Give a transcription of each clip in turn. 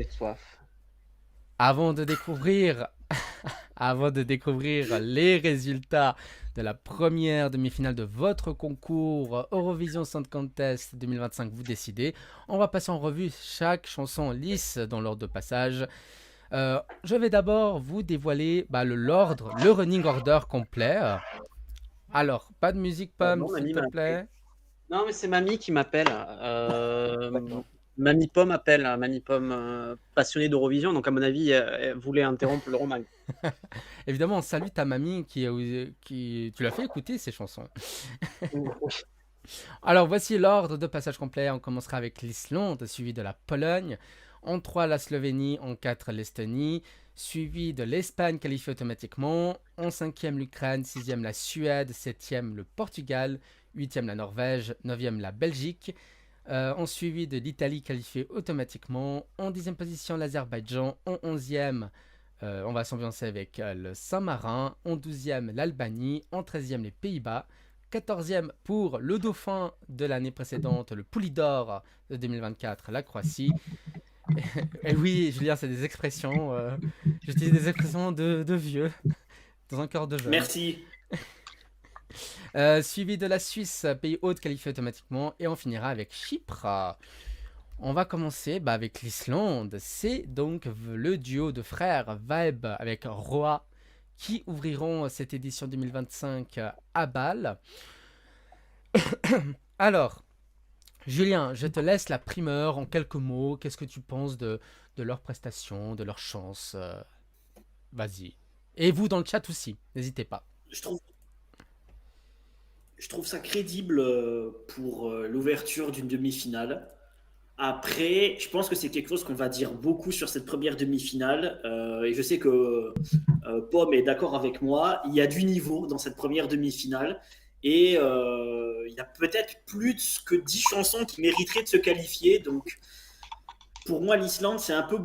J'ai soif. Avant de découvrir, avant de découvrir les résultats de la première demi-finale de votre concours Eurovision Song Contest 2025, vous décidez. On va passer en revue chaque chanson lisse dans l'ordre de passage. Je vais d'abord vous dévoiler le running order complet. Alors, pas de musique pomme, Pardon, s'il mamie te m'a appelé. plaît. Non, mais c'est mamie qui m'appelle. D'accord. Mamie Pomme appelle. Mamie Pomme, passionnée d'Eurovision. Donc, à mon avis, elle voulait interrompre le roman. Évidemment, on salue ta mamie qui tu l'as fait écouter ces chansons. Alors voici l'ordre de passage complet. On commencera avec l'Islande, suivi de la Pologne. En 3, la Slovénie. En 4, l'Estonie. Suivi de l'Espagne qualifiée automatiquement. En 5e, l'Ukraine. 6e, la Suède. 7e, le Portugal. 8e, la Norvège. 9e, la Belgique. En suivi de l'Italie qualifiée automatiquement. En 10e position, l'Azerbaïdjan. En 11e, on va s'ambiancer avec le Saint-Marin. En 12e, l'Albanie. En 13e, les Pays-Bas. 14e pour le dauphin de l'année précédente, le Poulidor de 2024, la Croatie. Et oui, Julien, c'est des expressions. J'utilise des expressions de vieux dans un corps de jeune. Merci. Suivi de la Suisse, pays hôte qualifié automatiquement. Et on finira avec Chypre. On va commencer avec l'Islande. C'est donc le duo de frères Vibe avec Roa qui ouvriront cette édition 2025 à Bâle. Alors, Julien, je te laisse la primeur en quelques mots. Qu'est-ce que tu penses de leurs prestations, de leurs chances Vas-y. Et vous dans le chat aussi, n'hésitez pas. Je trouve, je trouve ça crédible pour l'ouverture d'une demi-finale. Après, je pense que c'est quelque chose qu'on va dire beaucoup sur cette première demi-finale. Et je sais que Pomme est d'accord avec moi. Il y a du niveau dans cette première demi-finale. Et il y a peut-être plus que 10 chansons qui mériteraient de se qualifier. Donc, pour moi, l'Islande, c'est un peu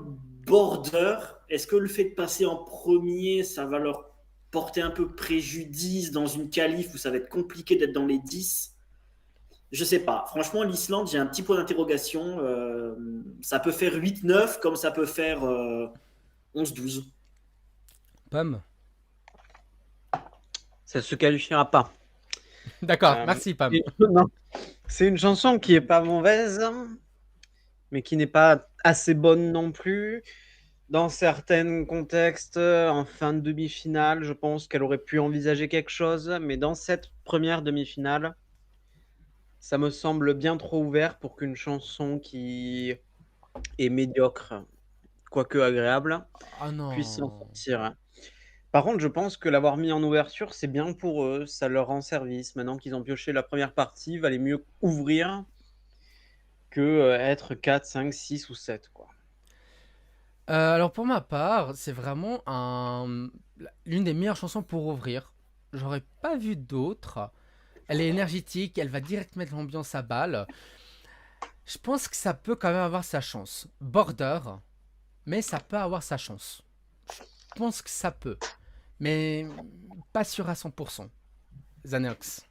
border. Est-ce que le fait de passer en premier, ça va leur porter un peu préjudice dans une qualif où ça va être compliqué d'être dans les 10? Je sais pas. Franchement, l'Islande, j'ai un petit point d'interrogation. Ça peut faire 8-9 comme ça peut faire 11-12. Pomme. Ça se qualifiera pas. D'accord, merci Pomme. Non. C'est une chanson qui est pas mauvaise, mais qui n'est pas assez bonne non plus. Dans certains contextes, en fin de demi-finale, je pense qu'elle aurait pu envisager quelque chose, mais dans cette première demi-finale, ça me semble bien trop ouvert pour qu'une chanson qui est médiocre, quoique agréable, Oh puisse s'en non. sortir. Par contre, je pense que l'avoir mis en ouverture, c'est bien pour eux, ça leur rend service. Maintenant qu'ils ont pioché la première partie, il valait mieux ouvrir que être 4, 5, 6 ou 7, quoi. Alors pour ma part, c'est vraiment l'une des meilleures chansons pour ouvrir. J'aurais pas vu d'autres. Elle est énergétique, elle va direct mettre l'ambiance à balle. Je pense que ça peut quand même avoir sa chance. Border, mais ça peut avoir sa chance. Je pense que ça peut, mais pas sûr à 100%. Xanox.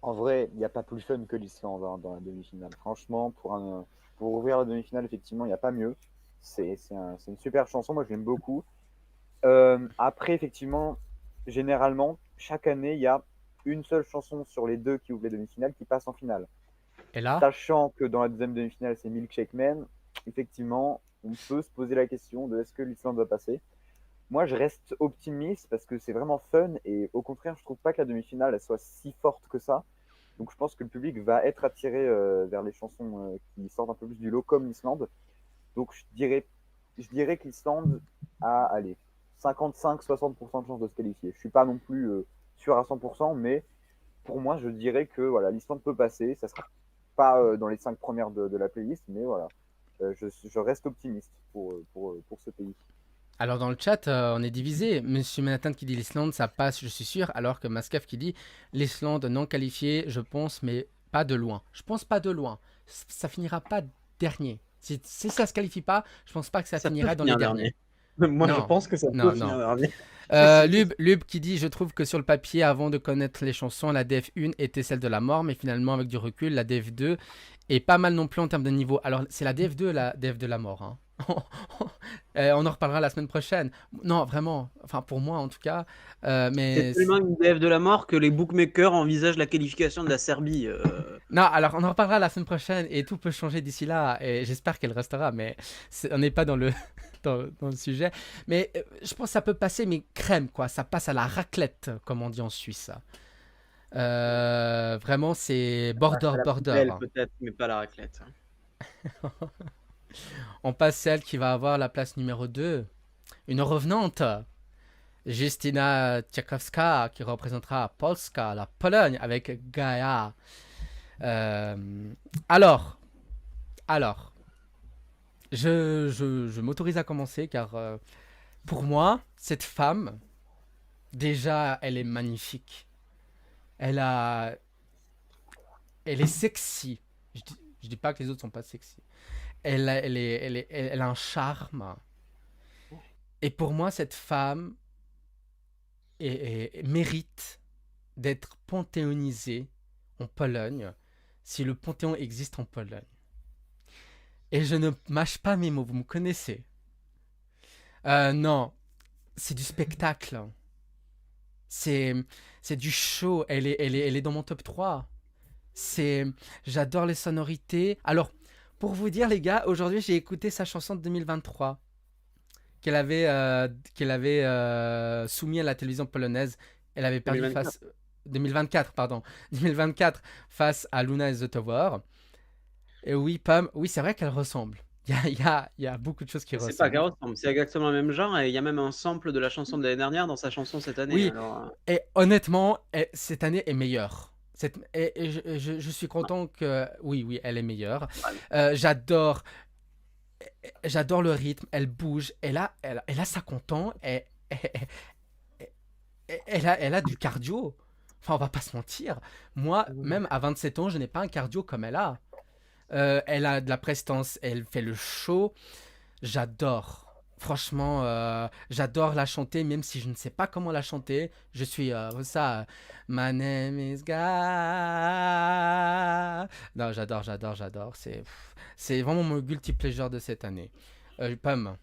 En vrai, il n'y a pas plus fun que l'Islande dans la demi-finale. Franchement, pour ouvrir la demi-finale, effectivement, il n'y a pas mieux. C'est une super chanson, moi je l'aime beaucoup. Après, effectivement, généralement, chaque année, il y a une seule chanson sur les deux qui ouvrent les demi-finales qui passe en finale. Et là, Sachant que dans la deuxième demi-finale, c'est Milkshake Man, effectivement, on peut se poser la question de est-ce que l'Islande va passer. Moi, je reste optimiste parce que c'est vraiment fun et au contraire, je trouve pas que la demi-finale elle soit si forte que ça. Donc, je pense que le public va être attiré vers les chansons qui sortent un peu plus du lot, comme l'Islande. Donc, je dirais que l'Islande a, allez, 55-60% de chances de se qualifier. Je suis pas non plus sûr à 100%, mais pour moi, je dirais que voilà, l'Islande peut passer. Ça sera pas dans les 5 premières de la playlist, mais voilà, je reste optimiste pour ce pays. alors dans le chat, on est divisé. Monsieur Manhattan qui dit l'Islande, ça passe, je suis sûr, alors que Mascaf qui dit l'Islande non qualifiée, je pense, mais pas de loin. Je pense pas de loin. Ça finira pas dernier. Si ça se qualifie pas, je pense pas que ça Ça peut finira dans les finir derniers. dernier. Moi, je Non, pense que ça peut non, finir non. dernier. Lub qui dit je trouve que sur le papier, avant de connaître les chansons, la DF1 était celle de la mort, mais finalement avec du recul, la DF2 est pas mal non plus en termes de niveau. Alors c'est la DF2, la DF de la mort. Hein. On en reparlera la semaine prochaine. Non, vraiment. Enfin, pour moi, en tout cas. C'est Mais tellement une déesse de la mort que les bookmakers envisagent la qualification de la Serbie. non, alors on en reparlera la semaine prochaine et tout peut changer d'ici là. Et j'espère qu'elle restera, mais on n'est pas dans le dans le sujet. Mais je pense que ça peut passer, mais crème quoi. Ça passe à la raclette, comme on dit en Suisse. Vraiment, c'est border À la border. poubelle peut-être, mais pas la raclette. On passe celle qui va avoir la place numéro 2. Une revenante. Justyna Tchaikovska qui représentera Polska, la Pologne, avec Gaia. Alors, je m'autorise à commencer car pour moi, cette femme, déjà, elle est magnifique. Elle a, elle est sexy. Je dis pas que les autres sont pas sexy. Elle a un charme. Et pour moi, cette femme mérite d'être panthéonisée en Pologne, si le Panthéon existe en Pologne. Et je ne mâche pas mes mots, vous me connaissez. Non, c'est du spectacle. C'est du show. Elle est dans mon top 3. J'adore les sonorités. Alors, pour vous dire, les gars, aujourd'hui, j'ai écouté sa chanson de 2023 qu'elle avait soumis à la télévision polonaise. Elle avait perdu 2024. face 2024, pardon, 2024 face à Luna is the Tower. Et oui, Pam, oui, c'est vrai qu'elle ressemble. Il y a beaucoup de choses qui C'est pas qu'elle ressemblent. ressemble, c'est exactement le même genre et il y a même un sample de la chanson de l'année dernière dans sa chanson cette année. Oui, Alors, et honnêtement, cette année est meilleure. Et je suis content que... Oui, oui, elle est meilleure. J'adore le rythme, elle bouge, elle a sa content, elle a du cardio. Enfin, on va pas se mentir. Moi, même à 27 ans, je n'ai pas un cardio comme elle a. Elle a de la prestance, elle fait le show. J'adore. Franchement, j'adore la chanter, même si je ne sais pas comment la chanter. Je suis ça. My name is God. Non, j'adore. C'est vraiment mon guilty pleasure de cette année. Pam.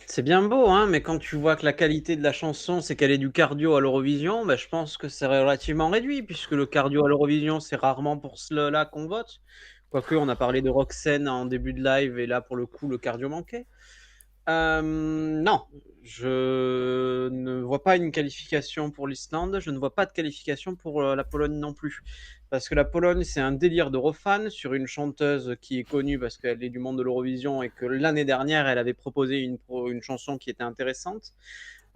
c'est bien beau, hein, mais quand tu vois que la qualité de la chanson, c'est qu'elle est du cardio à l'Eurovision, bah, je pense que c'est relativement réduit, puisque le cardio à l'Eurovision, c'est rarement pour cela qu'on vote. Quoique, on a parlé de Roxane en début de live, et là, pour le coup, le cardio manquait. Non, je ne vois pas une qualification pour l'Islande, je ne vois pas de qualification pour la Pologne non plus. Parce que la Pologne, c'est un délire de refan sur une chanteuse qui est connue parce qu'elle est du monde de l'Eurovision et que l'année dernière, elle avait proposé une chanson qui était intéressante.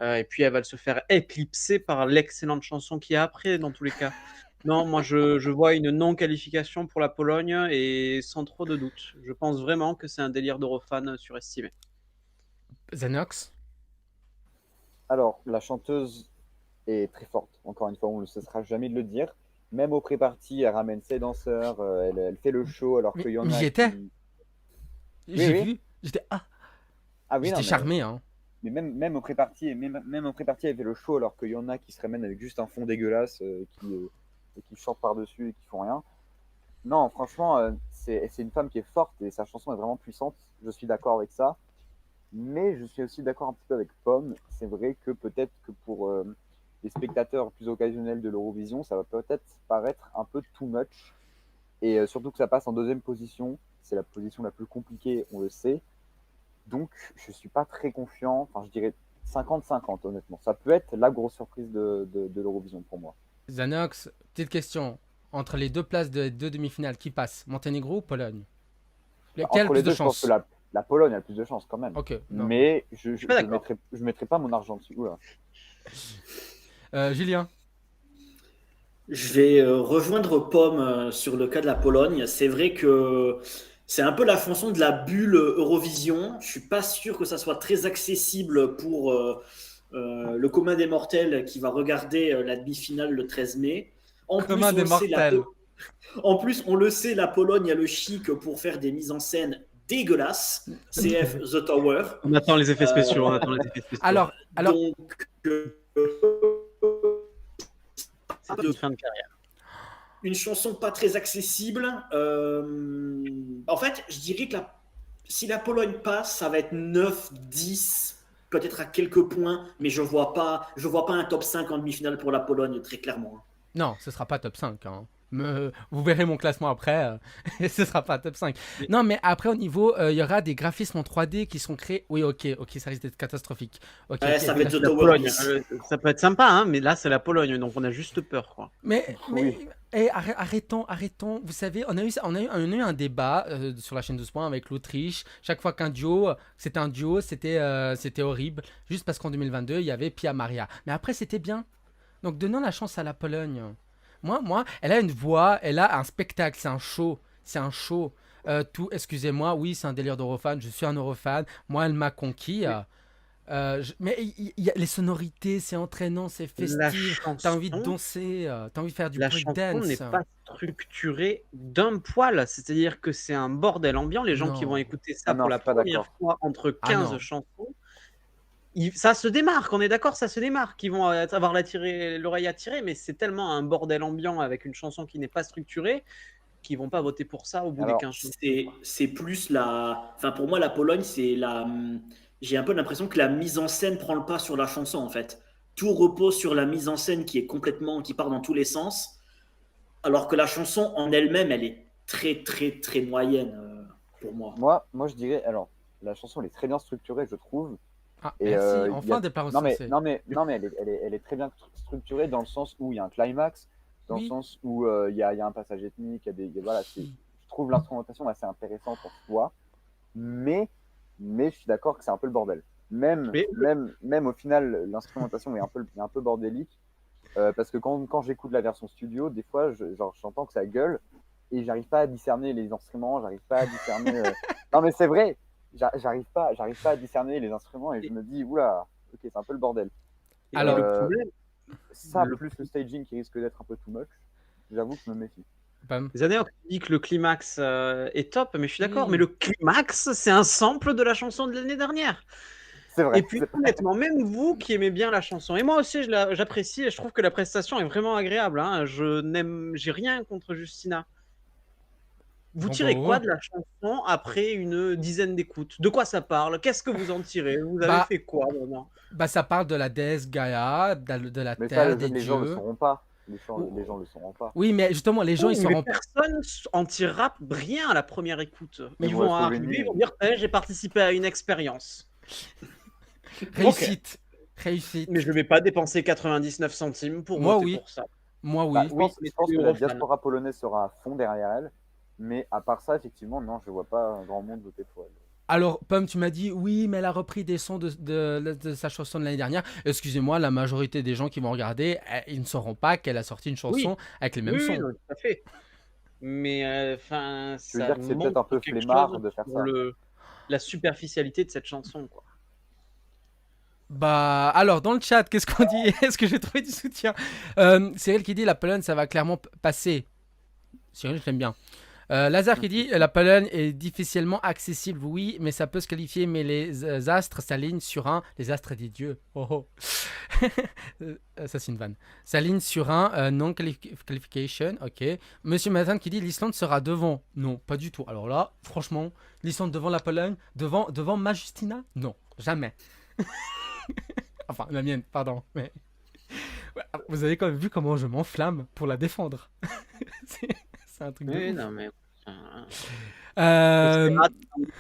Et puis, elle va se faire éclipser par l'excellente chanson qu'il y a après, dans tous les cas. Non, moi, je vois une non-qualification pour la Pologne et sans trop de doute. Je pense vraiment que c'est un délire de refan surestimé. Xenox. Alors, la chanteuse est très forte. Encore une fois, on ne cessera jamais de le dire. Même au pré-party, elle ramène ses danseurs, elle fait le show, alors Mais qu'il y en j'y a étais. qui... J'ai oui. vu. Ah oui, non, J'étais charmé, hein. mais même au pré-party, elle fait le show, alors qu'il y en a qui se ramènent avec juste un fond dégueulasse, et qui chantent par-dessus et qui font rien. Non, franchement, c'est une femme qui est forte et sa chanson est vraiment puissante. Je suis d'accord avec ça. Mais je suis aussi d'accord un petit peu avec Pomme. C'est vrai que peut-être que pour les spectateurs plus occasionnels de l'Eurovision, ça va peut-être paraître un peu too much. Et surtout que ça passe en deuxième position. C'est la position la plus compliquée, on le sait. Donc, je ne suis pas très confiant. Enfin, je dirais 50-50, honnêtement. Ça peut être la grosse surprise de l'Eurovision pour moi. Xanox, petite question. Entre les deux places de deux demi-finales, qui passe? Monténégro ou Pologne? Quelle a Entre le les plus de deux, je pense que chance? la Pologne a le plus de chance quand même. Ok, non. Mais suis pas d'accord. je mettrai pas mon argent dessus. Oula. Julien. Je vais rejoindre Pomme sur le cas de la Pologne. C'est vrai que c'est un peu la fonction de la bulle Eurovision. Je suis pas sûr que ça soit très accessible pour le commun des mortels qui va regarder la demi-finale le 13 mai. En plus, Commun des mortels. En plus, on le sait, la Pologne a le chic pour faire des mises en scène dégueulasses. CF The Tower. On attend les effets spéciaux. Alors, Donc, c'est une fin de carrière. une chanson pas très accessible. En fait, je dirais que Si la Pologne passe, ça va être 9-10, peut-être à quelques points, mais je vois pas un top 5 en demi-finale pour la Pologne, très clairement, hein. Non, ce sera pas top 5, hein. Vous verrez mon classement après, et ce sera pas top 5. Mais- Non, mais après, au niveau, il y aura des graphismes en 3D qui sont créés. Oui, ok, ça risque d'être catastrophique. Ok, Ouais, ok. ça va être The La Tower Pologne, Bliss. ça peut être sympa, hein, mais là, c'est la Pologne, donc on a juste peur, quoi. Mais Oui. arrêtons. Vous savez, on a eu un débat sur la chaîne 12 points avec l'Autriche. Chaque fois qu'un duo, c'était horrible. Juste parce qu'en 2022, il y avait Pia Maria. Mais après, c'était bien. Donc, donnons la chance à la Pologne. Moi, elle a une voix, elle a un spectacle, c'est un show. C'est un show. Excusez-moi, oui, c'est un délire d'Eurofan. Je suis un Eurofan. Moi, elle m'a conquis. Mais il y a les sonorités, c'est entraînant, c'est La festif. T'as envie de chanson, danser, t'as envie de faire du la chanson n'est breakdance. pas structurée d'un poil, c'est-à-dire que c'est un bordel ambiant. Les gens qui vont Non. écouter ça Ah non, pour je la suis pas première d'accord. fois entre Ah 15 non. chansons, ça se démarque, on est d'accord, ça se démarque. Ils vont avoir l'oreille attirée, mais c'est tellement un bordel ambiant avec une chanson qui n'est pas structurée qu'ils vont pas voter pour ça au bout des Alors, 15 chansons. C'est plus la. Enfin, pour moi, la Pologne, c'est la. J'ai un peu l'impression que la mise en scène prend le pas sur la chanson, en fait. Tout repose sur la mise en scène qui part dans tous les sens, alors que la chanson en elle-même, elle est très, très, très moyenne pour moi. moi, je dirais, alors, la chanson, elle est très bien structurée, je trouve. Ah, Et merci. il y Enfin, a... des paroles non, mais, sensées. non, mais, non, mais elle est très bien structurée dans le sens où il y a un climax, dans le Oui. sens où il y a un passage ethnique, voilà, je trouve l'instrumentation assez intéressante en soi, mais, mais je suis d'accord que c'est un peu le bordel. Même, Mais même, même au final, l'instrumentation est un peu bordélique, parce que quand j'écoute la version studio, des fois, j'entends que ça gueule, et j'arrive pas à discerner les instruments, j'arrive pas à discerner... Non, mais c'est vrai, j'arrive pas à discerner les instruments et je me dis, oula, ok, c'est un peu le bordel. Alors, le Euh, problème, Ça, le- plus le staging qui risque d'être un peu too much, j'avoue que je me méfie. Pam. les années dit que le climax est top, mais je suis d'accord, Oui. mais le climax, c'est un sample de la chanson de l'année dernière. C'est vrai. Et puis, honnêtement, même vous qui aimez bien la chanson, et moi aussi j'apprécie et je trouve que la prestation est vraiment agréable, hein. J'ai rien contre Justina. Vous Bon, tirez quoi bon. de la chanson après une dizaine d'écoutes? De quoi ça parle? Qu'est-ce que vous en tirez? Vous avez Bah, fait quoi vraiment? ça parle de la déesse Gaïa, de la Mais ça, terre, des les gens le dieux. sauront pas. Les gens le sauront pas. Oui, mais justement, les gens, ils se Mais rendent. personne en tirera rien à la première écoute. Mais Ils bon, la vont Slovénie, arriver, ils vont dire j'ai participé à une expérience. Réussite. Réussite. Mais je ne vais pas dépenser 99 centimes pour Moi, voter oui. pour ça. Moi, bah, oui. je Oui, pense, mais je pense c'est que la Eurofan. diaspora polonaise sera à fond derrière elle. Mais à part ça, effectivement, non, je vois pas un grand monde voter pour elle. Alors, Pomme, tu m'as dit, oui, mais elle a repris des sons de sa chanson de l'année dernière. Excusez-moi, la majorité des gens qui vont regarder, ils ne sauront pas qu'elle a sorti une chanson avec les mêmes Oui, sons. non, tout à fait. Mais enfin, Tu veux ça dire que c'est peut-être un montre peu quelque flemmard chose de faire sur ça. la superficialité de cette chanson, quoi. Bah, alors, dans le chat, qu'est-ce qu'on dit? Est-ce que j'ai trouvé du soutien? Cyril qui dit, la Pologne, ça va clairement passer. Cyril, je l'aime bien. Lazare qui dit la Pologne est difficilement accessible, oui, mais ça peut se qualifier, mais les astres s'alignent sur un. Les astres des dieux. Oh oh. Ça, c'est une vanne. S'alignent sur un non-qualification, ok. Monsieur Mazan qui dit l'Islande sera devant. Non, pas du tout. Alors là, franchement, l'Islande devant la Pologne, devant ma Justina? Non, jamais. Enfin, la mienne, pardon. Mais... Vous avez quand même vu comment je m'enflamme pour la défendre. C'est un truc de Oui, ouf. non, mais. Euh,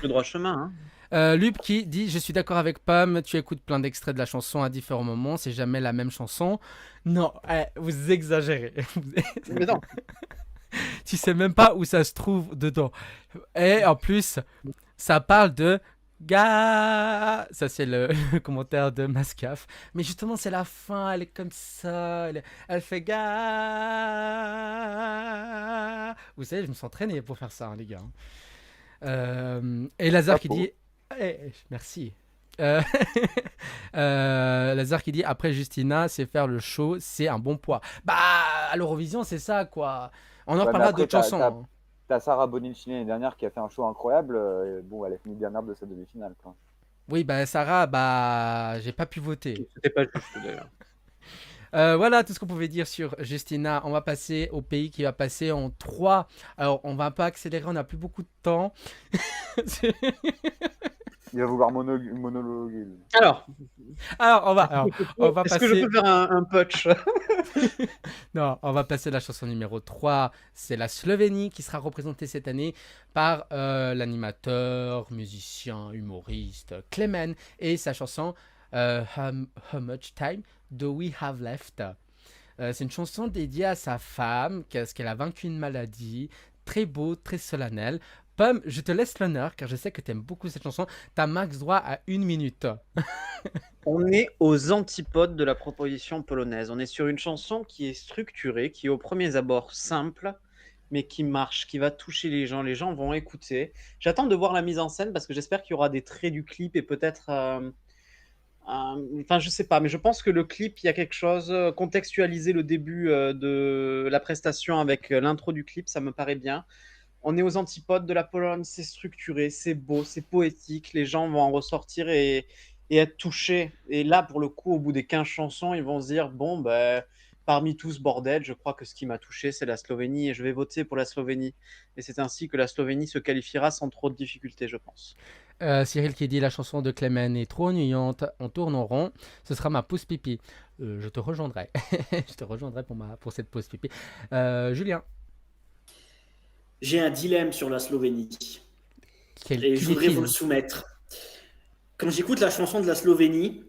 Le droit chemin, hein. Lub qui dit je suis d'accord avec Pam, tu écoutes plein d'extraits de la chanson à différents moments, c'est jamais la même chanson. Non, vous exagérez. Mais non. Tu sais même pas où ça se trouve dedans. Et en plus, ça parle de gars. Ça c'est le commentaire de Mascaf. Mais justement c'est la fin, elle est comme ça, elle fait gars. Vous savez, je me suis entraîné pour faire ça, hein, les gars. Et Lazare qui dit merci. Lazare qui dit après Justina, c'est faire le show, c'est un bon poids. Bah, à l'Eurovision, c'est ça quoi. On en Ouais, mais reparlera après, d'autres chansons. Hein. T'as Sarah Boninci l'année dernière qui a fait un show incroyable. Bon, elle a fini dernière de sa demi-finale, quoi. Oui, bah Sarah, bah j'ai pas pu voter. C'était pas juste d'ailleurs. Voilà tout ce qu'on pouvait dire sur Justina. On va passer au pays qui va passer en 3. Alors, on va pas accélérer, on n'a plus beaucoup de temps. Il va vouloir monologuer. Alors, On va est-ce que je passer. peux faire un punch? Non, on va passer à la chanson numéro 3. C'est la Slovénie qui sera représentée cette année par l'animateur, musicien, humoriste Clemen et sa chanson How Much Time Do We Have Left. C'est une chanson dédiée à sa femme, parce qu'elle a vaincu une maladie. Très beau, très solennel. Pomme, je te laisse l'honneur, car je sais que tu aimes beaucoup cette chanson. T'as max droit à 1 minute. On est aux antipodes de la proposition polonaise. On est sur une chanson qui est structurée, qui est au premier abord simple, mais qui marche, qui va toucher les gens. Les gens vont écouter. J'attends de voir la mise en scène parce que j'espère qu'il y aura des traits du clip et peut-être... Enfin, je sais pas, mais je pense que le clip, il y a quelque chose. Contextualiser le début de la prestation avec l'intro du clip, ça me paraît bien. On est aux antipodes de la Pologne, c'est structuré, c'est beau, c'est poétique, les gens vont en ressortir et être touchés. Et là, pour le coup, au bout des 15 chansons, ils vont se dire, bon, ben, parmi tout ce bordel, je crois que ce qui m'a touché, c'est la Slovénie, et je vais voter pour la Slovénie. Et c'est ainsi que la Slovénie se qualifiera sans trop de difficultés, je pense. Cyril qui dit la chanson de Clément est trop ennuyante, on tourne en rond, ce sera ma pause pipi. Je te rejoindrai. Je te rejoindrai pour cette pause pipi. Julien, J'ai un dilemme sur la Slovénie quel et je voudrais vous le est-il? soumettre. Quand j'écoute la chanson de la Slovénie,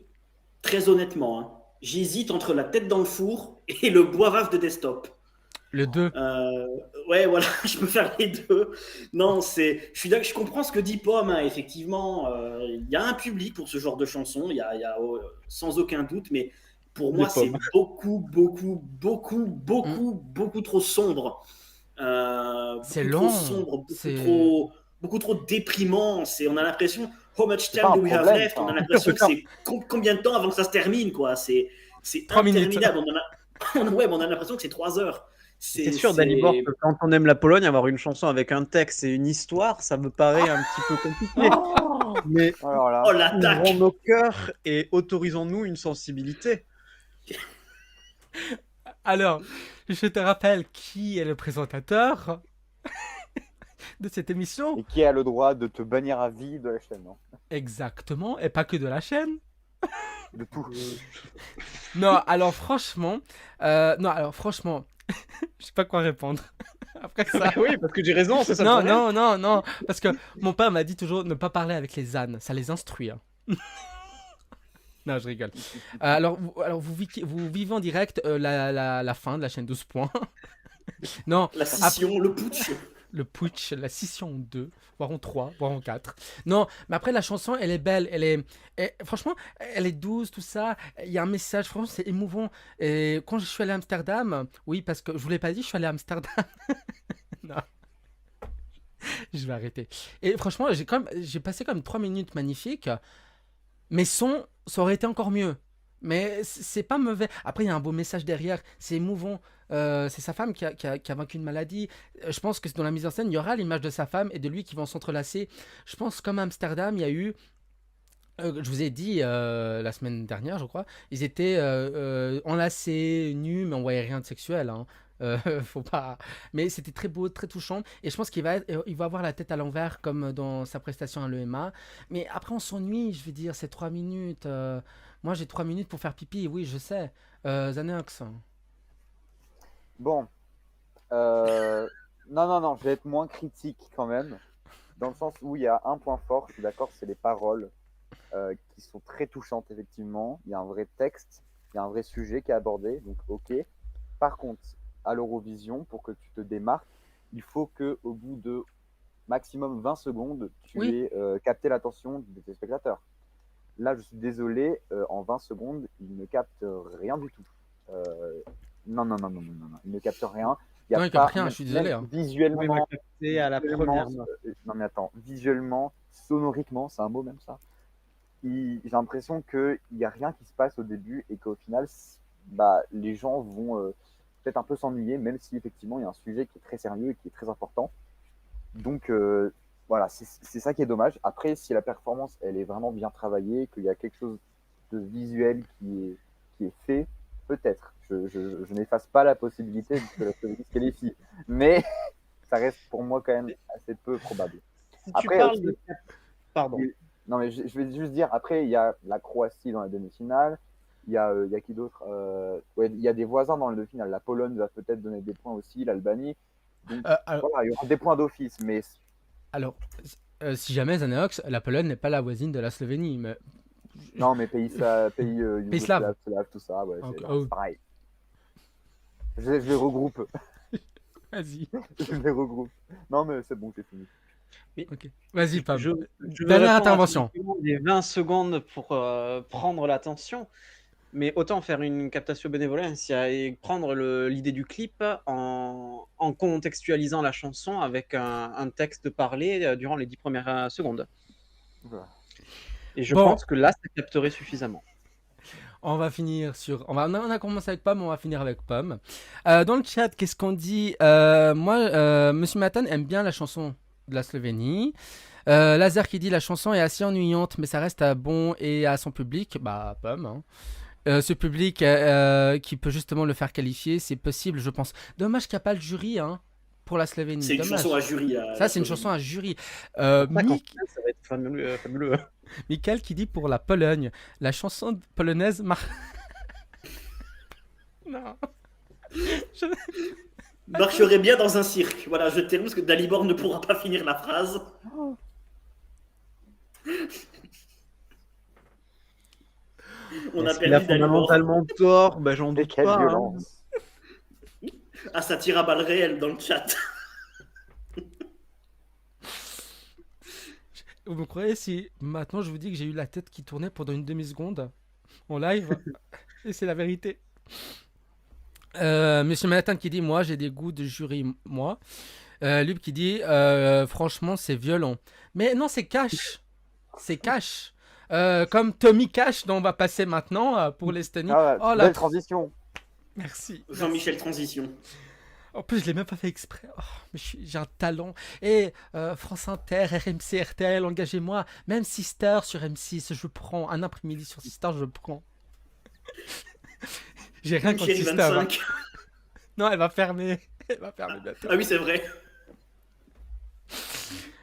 très honnêtement, hein, j'hésite entre la tête dans le four et le boivaf de Desktop. Le 2. Ouais, voilà, je peux faire les deux. Non, je comprends ce que dit Pomme, hein, effectivement. Il y a un public pour ce genre de chanson, sans aucun doute, mais pour moi, Des c'est pommes. Mm. beaucoup trop sombre. C'est Beaucoup trop long. sombre, C'est beaucoup trop déprimant. On a l'impression, how much C'est pas time un do we have problème, left? On a ça. l'impression que c'est combien de temps avant que ça se termine, quoi. C'est 3 minutes. interminable. Ouais, mais on a l'impression que c'est 3 heures. T'es sûr, Dalibor, que quand on aime la Pologne, avoir une chanson avec un texte et une histoire, ça me paraît un petit peu compliqué. Oh Mais Alors là, Oh, l'attaque! ouvrons nos cœurs et autorisons-nous une sensibilité. Alors, je te rappelle qui est le présentateur de cette émission. et qui a le droit de te bannir à vie de la chaîne, non? Exactement, et pas que de la chaîne. De tout. Non, alors franchement, je sais pas quoi répondre. Après ça. Oui, parce que j'ai raison, c'est ça le Non, problème. non, non, non, parce que mon père m'a dit toujours ne pas parler avec les ânes, ça les instruit. Hein. Non, je rigole. Vous vivez en direct la fin de la chaîne 12 points. Non, La scission, le putsch. le putsch, la scission en 2, voire en 3, voire en 4. Non, mais après la chanson, elle est belle, franchement, elle est douce, tout ça. Il y a un message, franchement, c'est émouvant. Et quand je suis allé à Amsterdam, oui, parce que je vous l'ai pas dit, je suis allé à Amsterdam. Non, je vais arrêter. Et franchement, j'ai passé comme 3 minutes magnifiques. Mais ça aurait été encore mieux. Mais c'est pas mauvais. Après, il y a un beau message derrière. C'est émouvant. C'est sa femme qui a vaincu une maladie. Je pense que dans la mise en scène, il y aura l'image de sa femme et de lui qui vont s'entrelacer. Je pense comme à Amsterdam, il y a eu. Je vous ai dit la semaine dernière, je crois, ils étaient enlacés, nus, mais on voyait rien de sexuel. Hein. Faut pas. Mais c'était très beau, très touchant. Et je pense il va avoir la tête à l'envers comme dans sa prestation à l'EMA. Mais après, on s'ennuie, je veux dire, c'est 3 minutes. Moi, j'ai 3 minutes pour faire pipi, oui, je sais. Xanax. Bon, non, je vais être moins critique quand même, dans le sens où il y a un point fort, je suis d'accord, c'est les paroles qui sont très touchantes, effectivement. Il y a un vrai texte, il y a un vrai sujet qui est abordé, donc ok. Par contre, à l'Eurovision, pour que tu te démarques, il faut qu'au bout de maximum 20 secondes, tu Oui. aies capté l'attention des spectateurs. Là, je suis désolé, en 20 secondes, ils ne captent rien du tout. Non, ils ne captent rien. Il y a Non, il pas, capte rien, je suis désolé. Hein. Oui, m'a capté à la première note. non mais attends, visuellement, sonoriquement, c'est un mot même ça. J'ai l'impression qu'il n'y a rien qui se passe au début et qu'au final, bah, les gens vont peut-être un peu s'ennuyer, même si effectivement il y a un sujet qui est très sérieux et qui est très important. Donc voilà, c'est ça qui est dommage. Après, si la performance elle est vraiment bien travaillée, qu'il y a quelque chose de visuel qui est fait, peut-être. je n'efface pas la possibilité que la Slovénie se qualifie. Mais ça reste pour moi quand même assez peu probable. Si tu Après, parles aussi- de... Pardon. Non, mais je vais juste dire, après, il y a la Croatie dans la demi-finale. Il y a qui d'autre ouais, il y a des voisins dans la demi-finale. La Pologne va peut-être donner des points aussi, l'Albanie. Donc, Alors, voilà, il y aura des points d'office. Mais alors, si jamais Zanox, la Pologne n'est pas la voisine de la Slovénie. Mais... non, mais pays slaves. yougoslaves, slaves, tout ça, ouais, Ok, c'est oh. c'est pareil. Je les regroupe. Vas-y. Je les regroupe. Non, mais c'est bon, j'ai fini. Ok. Vas-y, Pam. Je veux Dernière répondre à intervention. les 20 secondes pour prendre l'attention, mais autant faire une captation benevolence et prendre l'idée du clip en contextualisant la chanson avec un texte parlé durant les 10 premières secondes. Voilà. Et je Bon. pense que là, ça capterait suffisamment. On va finir sur. On a commencé avec Pomme, on va finir avec Pomme. Dans le chat, qu'est-ce qu'on dit Moi, Monsieur Matan aime bien la chanson de la Slovénie. Lazare qui dit la chanson est assez ennuyante, mais ça reste à bon et à son public. Bah, Pomme. Hein. Ce public qui peut justement le faire qualifier, c'est possible, je pense. Dommage qu'il n'y a pas le jury pour la Slovénie. C'est une Dommage. chanson à jury. Ça, c'est une chanson à jury. Ça, ça va être fabuleux. Michael qui dit pour la Pologne, la chanson polonaise Non. Marcherait bien dans un cirque. Voilà, je termine parce que Dalibor ne pourra pas finir la phrase. On a Il a perdu Dalibor. fondamentalement tort, bah, j'en Mais doute quelle pas. violence. Ah, ça tire à balles réelles dans le chat. Vous me croyez si maintenant je vous dis que j'ai eu la tête qui tournait pendant une demi-seconde en live et c'est la vérité. Monsieur Manhattan qui dit moi j'ai des goûts de jury moi. Lub qui dit franchement c'est violent. Mais non c'est cash. C'est cash. Comme Tommy Cash dont on va passer maintenant pour l'Estonie. Ah, Oh belle transition. Merci. Jean-Michel Transition. En plus, je l'ai même pas fait exprès. Oh, mais j'ai un talent. Et France Inter, RMC, RTL, engagez-moi. Même Sister sur M6, je prends. Un après-midi sur Sister, je prends. J'ai rien contre Chérie Sister. 25. Non, elle va fermer. Elle va fermer bientôt. Ah oui, c'est vrai.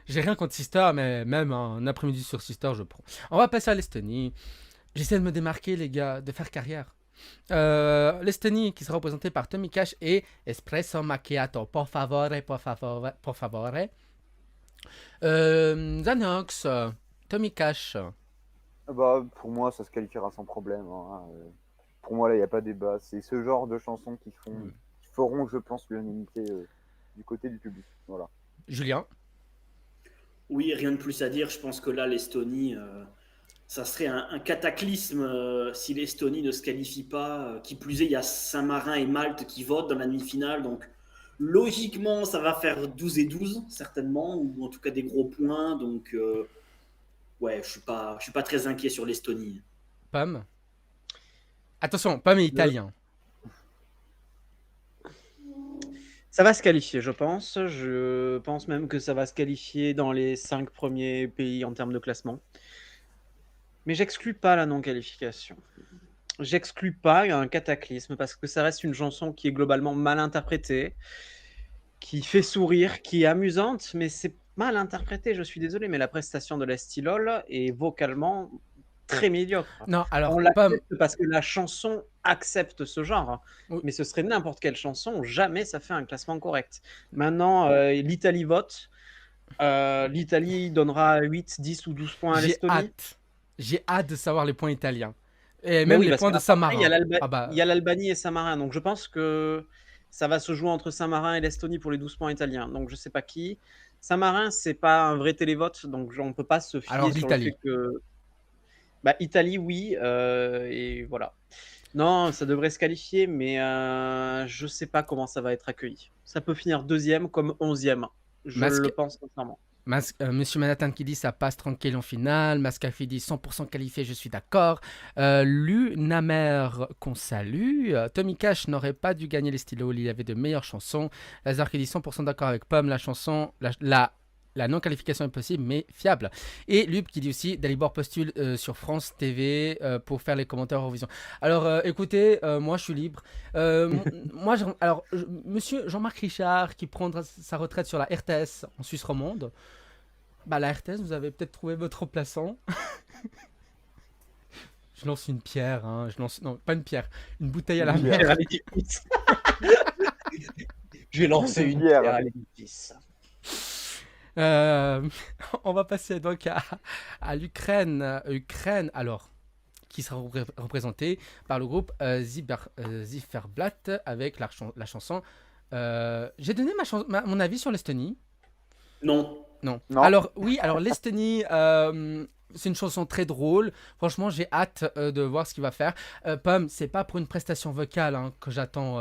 J'ai rien contre Sister, mais même un après-midi sur Sister, je prends. On va passer à l'Estonie. J'essaie de me démarquer, les gars, de faire carrière. L'Estonie qui sera représentée par Tommy Cash et Espresso Macchiato. Por favore, por favore, por favore. Zanox, Tommy Cash. Bah, pour moi, ça se qualifiera sans problème. Hein. Pour moi, là, il n'y a pas débat. C'est ce genre de chansons qui feront, je pense, l'unanimité du côté du public. Voilà. Julien. Oui, rien de plus à dire. Je pense que là, l'Estonie, ça serait un cataclysme si l'Estonie ne se qualifie pas. Qui plus est, il y a Saint-Marin et Malte qui votent dans la demi-finale. Donc, logiquement, ça va faire 12 et 12, certainement, ou en tout cas des gros points. Donc, ouais, je suis pas très inquiet sur l'Estonie. Pam. Attention, Pam est italien. Ça va se qualifier, je pense. Je pense même que ça va se qualifier dans les 5 premiers pays en termes de classement. Mais j'exclus pas la non-qualification. J'exclus pas un cataclysme parce que ça reste une chanson qui est globalement mal interprétée, qui fait sourire, qui est amusante, mais c'est mal interprété. Je suis désolé, mais la prestation de l'Estilol est vocalement très médiocre. Non, alors, On Pam. l'accepte parce que la chanson accepte ce genre, Oui. mais ce serait n'importe quelle chanson, jamais ça fait un classement correct. Maintenant, l'Italie vote. L'Italie donnera 8, 10 ou 12 points à l'Estonie. J'ai hâte de savoir les points italiens. Et Mais même oui, les parce points de qu'après, Saint-Marin. il y a l'Albanie et Saint-Marin, donc je pense que ça va se jouer entre Saint-Marin et l'Estonie pour les 12 points italiens. Donc je sais pas qui. Saint-Marin, c'est pas un vrai télévote, donc on peut pas se fier Alors, sur l'Italie. le fait que... Bah, Italie, oui, et voilà. Non, ça devrait se qualifier, mais je sais pas comment ça va être accueilli. Ça peut finir 2e comme 11e. Je le pense sincèrement. Monsieur Manhattan qui dit ça passe tranquille en finale. Mascafi dit 100% qualifié, je suis d'accord. Lunamer qu'on salue. Tommy Cash n'aurait pas dû gagner les stylos, il y avait de meilleures chansons. Lazare qui dit 100% d'accord avec Pomme, la chanson, la non-qualification est possible, mais fiable. Et Lub qui dit aussi, Dalibor postule sur France TV pour faire les commentaires Eurovision. Alors, écoutez, moi, je suis libre. Moi, monsieur Jean-Marc Richard, qui prendra sa retraite sur la RTS en Suisse romande, bah, la RTS, vous avez peut-être trouvé votre remplaçant. Je lance une pierre, hein. Non, pas une pierre, une bouteille à la Une mer. Pierre à l'édifice. J'ai lancé une Pierre. pierre à l'édifice. On va passer donc à l'Ukraine. Ukraine, alors, qui sera représentée par le groupe Zifferblatt avec la chanson. J'ai donné mon avis sur l'Estonie. Non. Non. Non. Alors, oui, alors l'Estonie, c'est une chanson très drôle. Franchement, j'ai hâte de voir ce qu'il va faire. Pomme, c'est pas pour une prestation vocale hein, que j'attends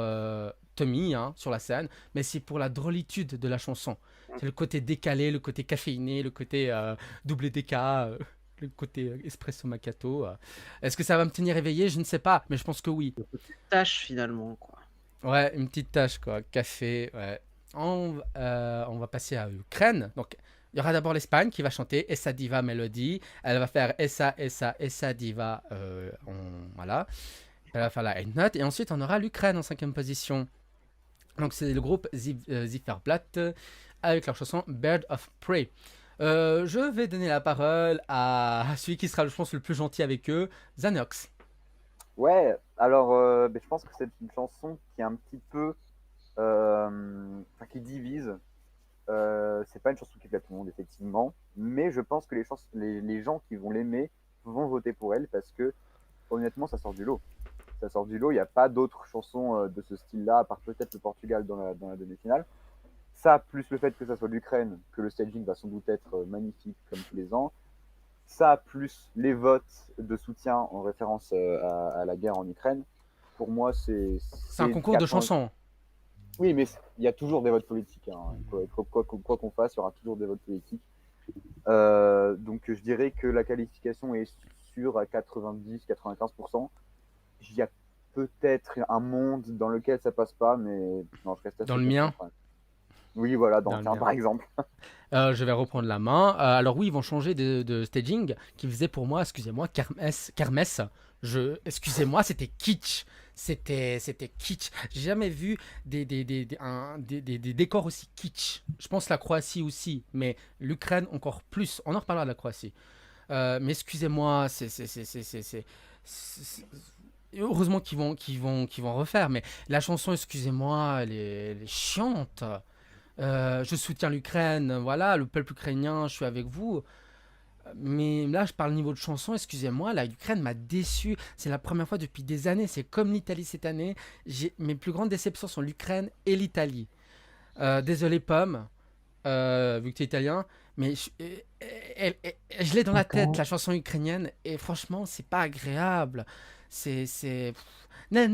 Tommy hein, sur la scène, mais c'est pour la drôlitude de la chanson. C'est le côté décalé, le côté caféiné, le côté double DK, le côté espresso macchiato. Est-ce que ça va me tenir éveillé? Je ne sais pas, mais je pense que oui. Tâche finalement, quoi. Ouais, une petite tâche, quoi. Café, ouais. On va passer à l'Ukraine. Donc, il y aura d'abord l'Espagne qui va chanter Essa Diva Melody. Elle va faire Essa Diva. Voilà. Elle va faire la high note. Et ensuite, on aura l'Ukraine en 5e position. Donc, c'est le groupe Zifferblatt avec leur chanson Bird of Prey. Je vais donner la parole à celui qui sera, je pense, le plus gentil avec eux, Zanox. Ouais, alors je pense que c'est une chanson qui est un petit peu. Qui divise. C'est pas une chanson qui plaît à tout le monde, effectivement. Mais je pense que les gens qui vont l'aimer vont voter pour elle parce que, honnêtement, ça sort du lot. Ça sort du lot. Il n'y a pas d'autres chansons de ce style-là, à part peut-être le Portugal dans la demi-finale. Ça, plus le fait que ça soit l'Ukraine, que le staging va sans doute être magnifique comme tous les ans. Ça, plus les votes de soutien en référence à la guerre en Ukraine. Pour moi, c'est un concours de chansons. Oui, mais il y a toujours des votes politiques. Hein. Quoi qu'on fasse, il y aura toujours des votes politiques. Donc, je dirais que la qualification est sûre à 90-95%. Il y a peut-être un monde dans lequel ça passe pas, mais non, je reste assez Dans le mien. Oui, voilà, dans le tien, mien. par exemple. Je vais reprendre la main. Alors oui, ils vont changer de staging qui faisait pour moi, excusez-moi, kermesse. Excusez-moi, c'était kitsch. C'était kitsch. J'ai jamais vu des décors aussi kitsch. Je pense la Croatie aussi, mais l'Ukraine encore plus. On en reparlera de la Croatie. Mais excusez-moi, heureusement qu'ils vont refaire. Mais la chanson, excusez-moi, elle est chiante. Je soutiens l'Ukraine, voilà, le peuple ukrainien, je suis avec vous. Mais là, je parle niveau de chanson, excusez-moi, l'Ukraine m'a déçu. C'est la première fois depuis des années, c'est comme l'Italie cette année. Mes plus grandes déceptions sont l'Ukraine et l'Italie. Désolé, Pomme, vu que tu es italien, mais je l'ai dans la tête, la chanson ukrainienne, et franchement, c'est pas agréable. C'est. Non,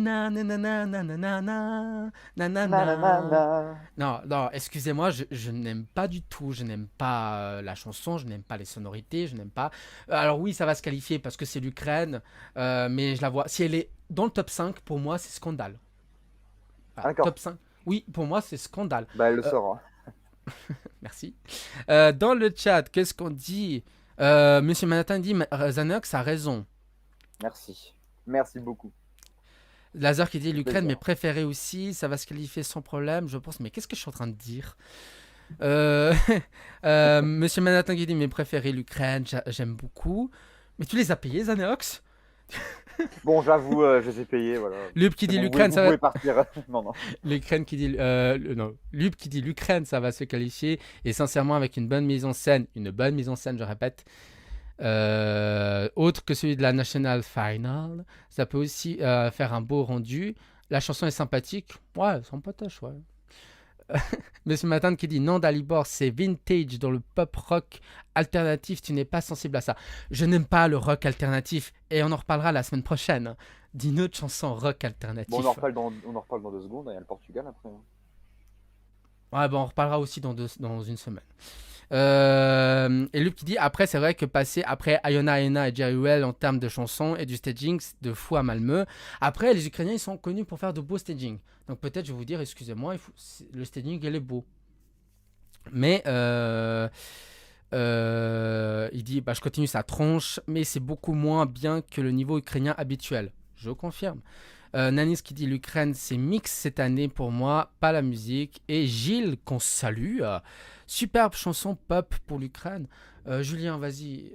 excusez-moi, je n'aime pas du tout, je n'aime pas la chanson, je n'aime pas les sonorités, je n'aime pas... Alors oui, ça va se qualifier parce que c'est l'Ukraine, mais je la vois... Si elle est dans le top 5, pour moi, c'est scandale. Voilà, D'accord. top 5. Oui, pour moi, c'est scandale. Bah, elle le saura. Merci. Dans le chat, qu'est-ce qu'on dit Monsieur Manhattan dit, Zanox a raison. Merci beaucoup. Lazare qui dit l'Ukraine, mes préférés aussi, ça va se qualifier sans problème, je pense. Mais qu'est-ce que je suis en train de dire Monsieur Manhattan qui dit mes préférés, l'Ukraine, j'aime beaucoup. Mais tu les as payés, Zanox? Bon, j'avoue, je les ai payés, voilà. Lub qui dit bon, l'Ukraine, vous ça va. pouvez partir. Non. L'Ukraine qui dit non. Lub qui dit l'Ukraine, ça va se qualifier. Et sincèrement, avec une bonne mise en scène, je répète. Autre que celui de la National Final, ça peut aussi faire un beau rendu. La chanson est sympathique, ouais, sympatoche, ouais. Monsieur Matin qui dit non, Dalibor, c'est vintage dans le pop rock alternatif, tu n'es pas sensible à ça. Je n'aime pas le rock alternatif et on en reparlera la semaine prochaine d'une autre chanson rock alternatif. Bon, on en reparle dans 2 secondes, il y a le Portugal après. Ouais, bon, on reparlera aussi dans une semaine. Et Luc qui dit après, c'est vrai que passer après Iona Aina et Jerry Well en termes de chansons et du staging, c'est de fou à Malmö. Après, les Ukrainiens ils sont connus pour faire de beaux staging. Donc peut-être je vais vous dire, excusez-moi, le staging il est beau. Mais il dit je continue sa tronche, mais c'est beaucoup moins bien que le niveau ukrainien habituel. Je confirme. Nanis qui dit l'Ukraine c'est mix cette année pour moi, pas la musique. Et Gilles qu'on salue, superbe chanson pop pour l'Ukraine. Julien, vas-y.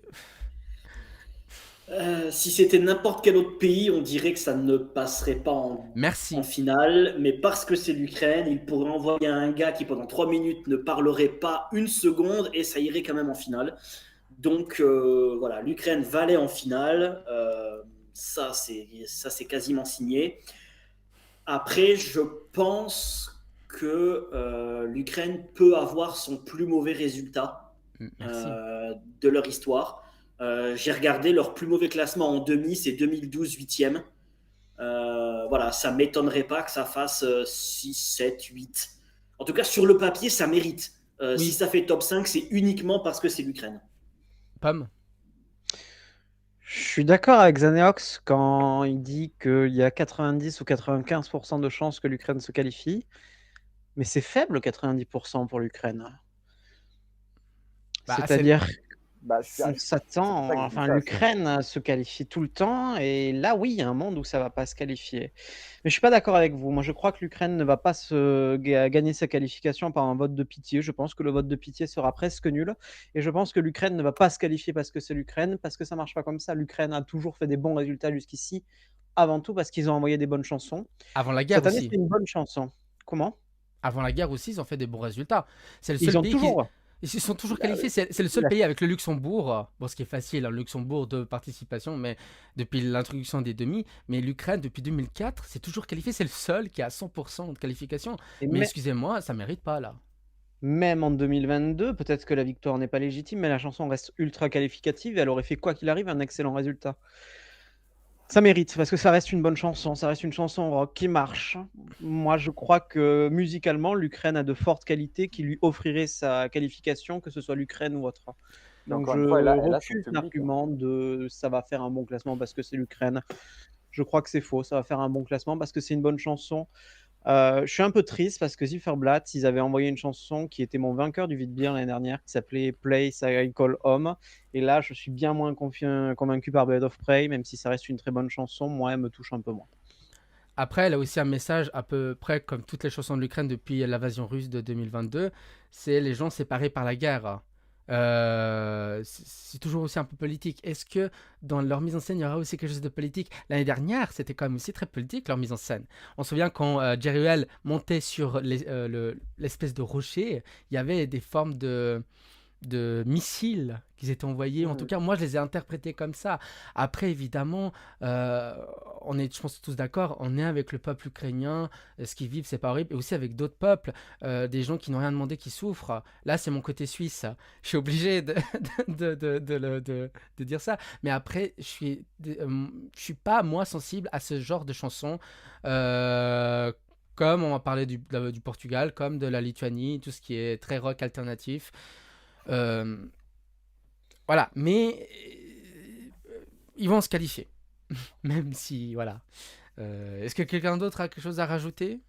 Si c'était n'importe quel autre pays, on dirait que ça ne passerait pas en Merci. finale, mais parce que c'est l'Ukraine, il pourrait envoyer un gars qui pendant 3 minutes ne parlerait pas une seconde et ça irait quand même en finale. Donc voilà, l'Ukraine va aller en finale. Ça, c'est quasiment signé. Après, je pense que l'Ukraine peut avoir son plus mauvais résultat Merci. de leur histoire. J'ai regardé leur plus mauvais classement en demi, c'est 2012 8e. Voilà, ça m'étonnerait pas que ça fasse 6, 7, 8. En tout cas, sur le papier, ça mérite. Oui. Si ça fait top 5, c'est uniquement parce que c'est l'Ukraine. Pomme. Je suis d'accord avec Xaneox quand il dit qu'il y a 90 ou 95% de chances que l'Ukraine se qualifie, mais c'est faible 90% pour l'Ukraine. C'est-à-dire on s'attend, enfin l'Ukraine se qualifie tout le temps, et là oui, il y a un monde où ça va pas se qualifier. Mais je suis pas d'accord avec vous. Moi, je crois que l'Ukraine ne va pas gagner sa qualification par un vote de pitié. Je pense que le vote de pitié sera presque nul, et je pense que l'Ukraine ne va pas se qualifier parce que c'est l'Ukraine, parce que ça marche pas comme ça. L'Ukraine a toujours fait des bons résultats jusqu'ici, avant tout parce qu'ils ont envoyé des bonnes chansons. Avant la guerre Cette année, aussi. c'est une bonne chanson. Comment ? Avant la guerre aussi, ils ont fait des bons résultats. C'est le seul Ils ont pays toujours. Ils se sont toujours qualifiés. C'est le seul pays avec le Luxembourg. Bon, ce qui est facile, le Luxembourg de participation, mais depuis l'introduction des demi. Mais l'Ukraine, depuis 2004, c'est toujours qualifié. C'est le seul qui a 100% de qualification. Mais excusez-moi, ça mérite pas là. Même en 2022, peut-être que la victoire n'est pas légitime, mais la chanson reste ultra qualificative et elle aurait fait quoi qu'il arrive un excellent résultat. Ça mérite, parce que ça reste une bonne chanson, ça reste une chanson rock qui marche. Moi, je crois que musicalement, l'Ukraine a de fortes qualités qui lui offriraient sa qualification, que ce soit l'Ukraine ou autre. Donc je refuse l'argument de ça va faire un bon classement parce que c'est l'Ukraine. Je crois que c'est faux, ça va faire un bon classement parce que c'est une bonne chanson. Je suis un peu triste parce que Zifferblatt, ils avaient envoyé une chanson qui était mon vainqueur du Vite-Bière l'année dernière, qui s'appelait Place I Call Home. Et là, je suis bien moins convaincu par Bird of Prey, même si ça reste une très bonne chanson. Moi, elle me touche un peu moins. Après, elle a aussi un message à peu près comme toutes les chansons de l'Ukraine depuis l'invasion russe de 2022. C'est les gens séparés par la guerre. C'est toujours aussi un peu politique. Est-ce que dans leur mise en scène, il y aura aussi quelque chose de politique ? L'année dernière, c'était quand même aussi très politique, leur mise en scène. On se souvient quand Jerry Well montait sur l'espèce de rocher, il y avait des formes de missiles qui étaient envoyés. En tout cas, moi, je les ai interprétés comme ça. Après, évidemment, on est, je pense, tous d'accord, on est avec le peuple ukrainien. Ce qu'ils vivent, c'est pas horrible. Et aussi avec d'autres peuples, des gens qui n'ont rien demandé, qui souffrent. Là, c'est mon côté suisse. Je suis obligé de dire ça. Mais après, je suis pas, moi, sensible à ce genre de chansons. Comme on va parler du Portugal, comme de la Lituanie, tout ce qui est très rock alternatif. Voilà, mais ils vont se qualifier. Même si, voilà. Est-ce que quelqu'un d'autre a quelque chose à rajouter ?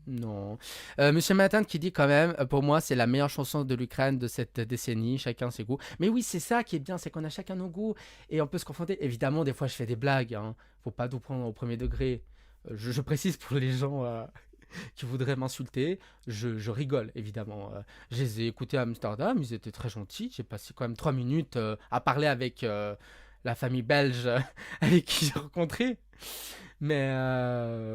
Non. Monsieur Matin qui dit quand même, pour moi, c'est la meilleure chanson de l'Ukraine de cette décennie, chacun ses goûts. Mais oui, c'est ça qui est bien, c'est qu'on a chacun nos goûts et on peut se confronter. Évidemment, des fois, je fais des blagues, hein. Faut pas tout prendre au premier degré. Je précise pour les gens qui voudraient m'insulter, je rigole évidemment. Je les ai écoutés à Amsterdam, ils étaient très gentils. J'ai passé quand même 3 minutes à parler avec la famille belge avec qui j'ai rencontré. Mais